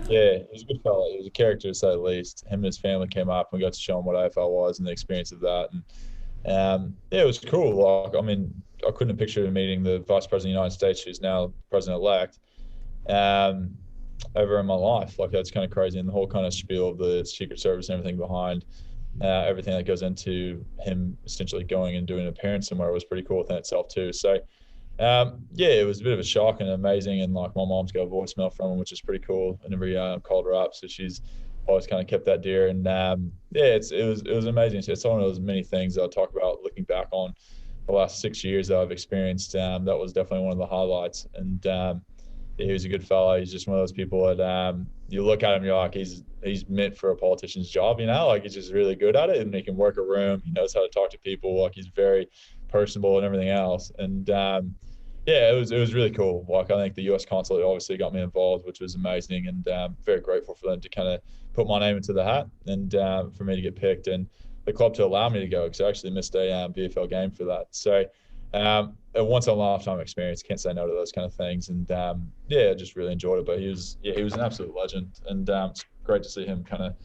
Yeah, he was a good fella. He was a character, to say the least. Him and his family came up and we got to show him what AFL was and the experience of that. And yeah, it was cool. Like, I mean, I couldn't have pictured him meeting the Vice President of the United States, who's now President-elect, ever in my life. Like, that's kind of crazy. And the whole kind of spiel of the Secret Service and everything behind everything that goes into him essentially going and doing an appearance somewhere was pretty cool within itself too. So yeah, it was a bit of a shock and amazing. And like, my mom's got a voicemail from him, which is pretty cool. I never called her up, so she's always kind of kept that dear. And yeah, it was amazing. It's one of those many things that I'll talk about looking back on the last 6 years that I've experienced. That was definitely one of the highlights. And he was a good fella. He's just one of those people that you look at him, you're like, he's meant for a politician's job, like he's just really good at it, and he can work a room. He knows how to talk to people. Like, he's very personable and everything else. And yeah, it was really cool. Like, I think the US consulate obviously got me involved, which was amazing, and very grateful for them to kind of put my name into the hat and for me to get picked, and the club to allow me to go, because I actually missed a VFL game for that. So a once in a lifetime experience. Can't say no to those kind of things. And yeah, just really enjoyed it. But he was an absolute legend, and it's great to see him kind of,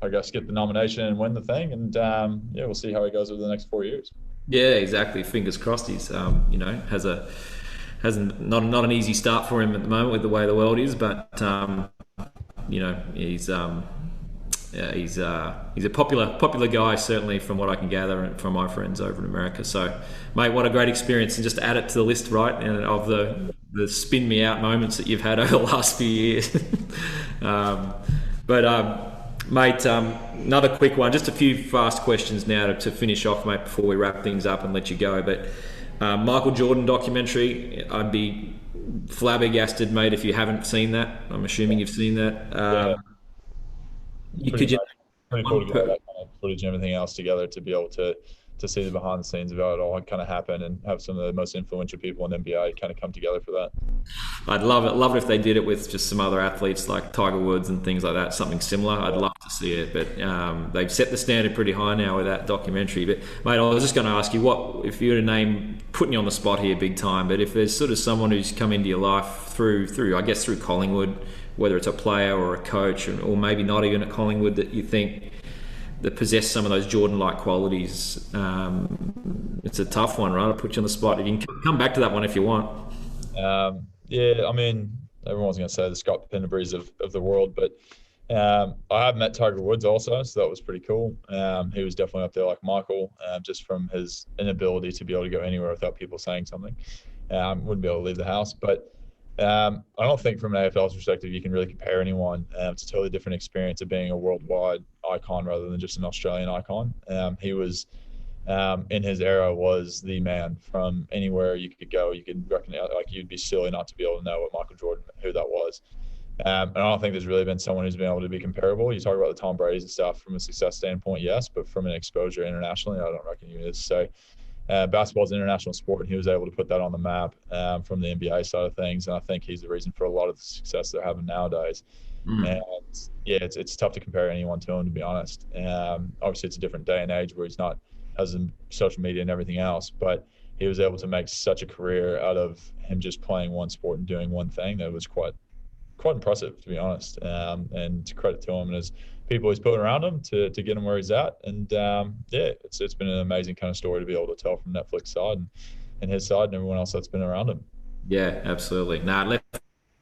I guess, get the nomination and win the thing. And yeah, we'll see how he goes over the next 4 years. Yeah, exactly. Fingers crossed. He's has not an easy start for him at the moment with the way the world is, but he's a popular guy, certainly, from what I can gather from my friends over in America. So, mate, what a great experience, and just add it to the list, right, and of the spin me out moments that you've had over the last few years. Mate, another quick one, just a few fast questions now to finish off, mate, before we wrap things up and let you go. But Michael Jordan documentary, I'd be flabbergasted, mate, if you haven't seen that. I'm assuming you've seen that. Pretty cool to get that kind of footage and everything else together to be able to see the behind the scenes of how it all kind of happened, and have some of the most influential people in NBA kind of come together for that. I'd love it if they did it with just some other athletes like Tiger Woods and things like that, something similar. I'd love to see it, but they've set the standard pretty high now with that documentary. But mate, I was just going to ask you, what if you were to name, putting you on the spot here big time, but if there's sort of someone who's come into your life through Collingwood, whether it's a player or a coach, or maybe not even at Collingwood, that you think that possess some of those Jordan-like qualities. It's a tough one, right? I'll put you on the spot. You can come back to that one if you want. Yeah, I mean, everyone's going to say the Scott Penderburys of the world, but I have met Tiger Woods also, so that was pretty cool. He was definitely up there like Michael, just from his inability to be able to go anywhere without people saying something. Wouldn't be able to leave the house, but I don't think from an AFL's perspective you can really compare anyone. It's a totally different experience of being a worldwide icon rather than just an Australian icon. He was, in his era, was the man. From anywhere you could go, you could recognize, like, you'd be silly not to be able to know what Michael Jordan, who that was. And I don't think there's really been someone who's been able to be comparable. You talk about the Tom Brady's and stuff from a success standpoint, yes, but from an exposure internationally, I don't reckon he is. So basketball is an international sport, and he was able to put that on the map from the NBA side of things. And I think he's the reason for a lot of the success they're having nowadays. And yeah, it's tough to compare anyone to him, to be honest. Obviously, it's a different day and age where he's not has social media and everything else, but he was able to make such a career out of him just playing one sport and doing one thing that was quite impressive, to be honest. And to credit to him and his people he's put around him to get him where he's at. And yeah, it's been an amazing kind of story to be able to tell from Netflix side and his side and everyone else that's been around him. Yeah, absolutely. It left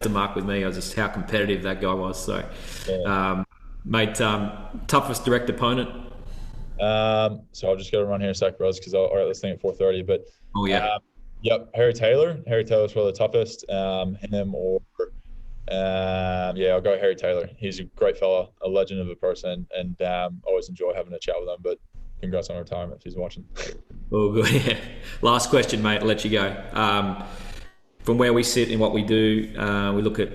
the mark with me. I was just how competitive that guy was. So, mate, toughest direct opponent? So I'll just go to run here a sec, bros, because I'll write this thing at 4:30. But yep, Harry Taylor. Harry Taylor's probably the toughest. Him or I'll go Harry Taylor. He's a great fella, a legend of a person, and always enjoy having a chat with him. But congrats on retirement if he's watching. Oh, good. Yeah. Last question, mate. I'll let you go. From where we sit and what we do, we look at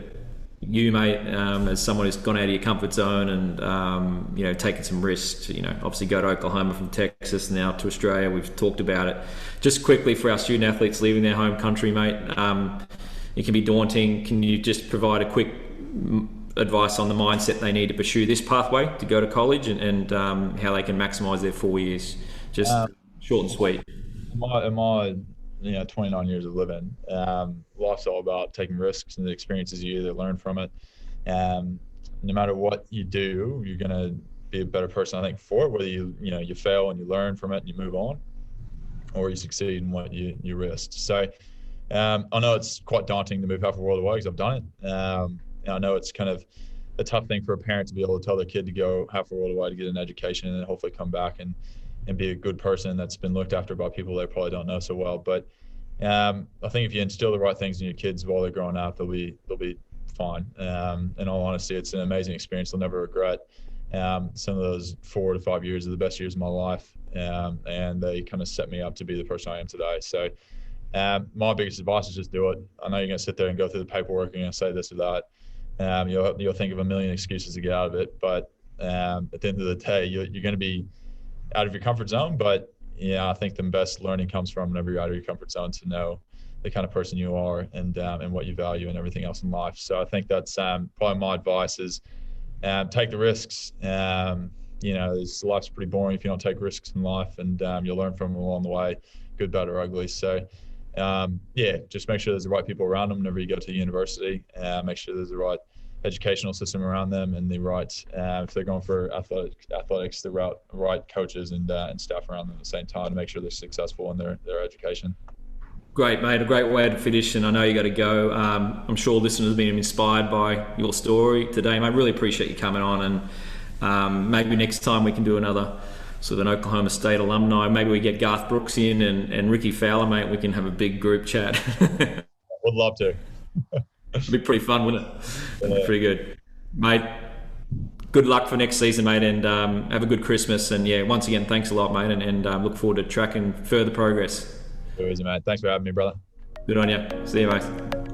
you, mate, as someone who's gone out of your comfort zone and taken some risks. Obviously go to Oklahoma from Texas, now to Australia. We've talked about it. Just quickly for our student athletes leaving their home country, mate. It can be daunting. Can you just provide a quick advice on the mindset they need to pursue this pathway to go to college and how they can maximise their 4 years? Just short and sweet. In my 29 years of living, life's all about taking risks, and the experiences you either learn from it. No matter what you do, you're going to be a better person, I think, for it, whether you fail and you learn from it and you move on, or you succeed in what you risked. So I know it's quite daunting to move half a world away because I've done it. I know it's kind of a tough thing for a parent to be able to tell their kid to go half a world away to get an education and then hopefully come back and be a good person that's been looked after by people they probably don't know so well. But I think if you instill the right things in your kids while they're growing up, they'll be fine. In all honesty, it's an amazing experience they'll never regret. Some of those 4 to 5 years are the best years of my life, and they kind of set me up to be the person I am today. So my biggest advice is just do it. I know you're going to sit there and go through the paperwork and you're going to say this or that. You'll think of a million excuses to get out of it, but at the end of the day, you're going to be out of your comfort zone. But I think the best learning comes from whenever you're out of your comfort zone, to know the kind of person you are and what you value and everything else in life. So I think that's probably my advice is take the risks. Life's pretty boring if you don't take risks in life, and you'll learn from them along the way, good, bad, or ugly. So just make sure there's the right people around them whenever you go to university. Make sure there's the right educational system around them and the right, if they're going for athletics, the right coaches and staff around them at the same time to make sure they're successful in their education. Great, mate. A great way to finish, and I know you got to go. I'm sure listeners have been inspired by your story today, mate. Really appreciate you coming on, and maybe next time we can do another sort of an Oklahoma State alumni. Maybe we get Garth Brooks in and Ricky Fowler, mate. We can have a big group chat. Would love to. It'd be pretty fun, wouldn't it? It'd be pretty good. Mate, good luck for next season, mate, and have a good Christmas. And once again, thanks a lot, mate, and look forward to tracking further progress. Too easy, mate. Thanks for having me, brother. Good on you. See you, mate.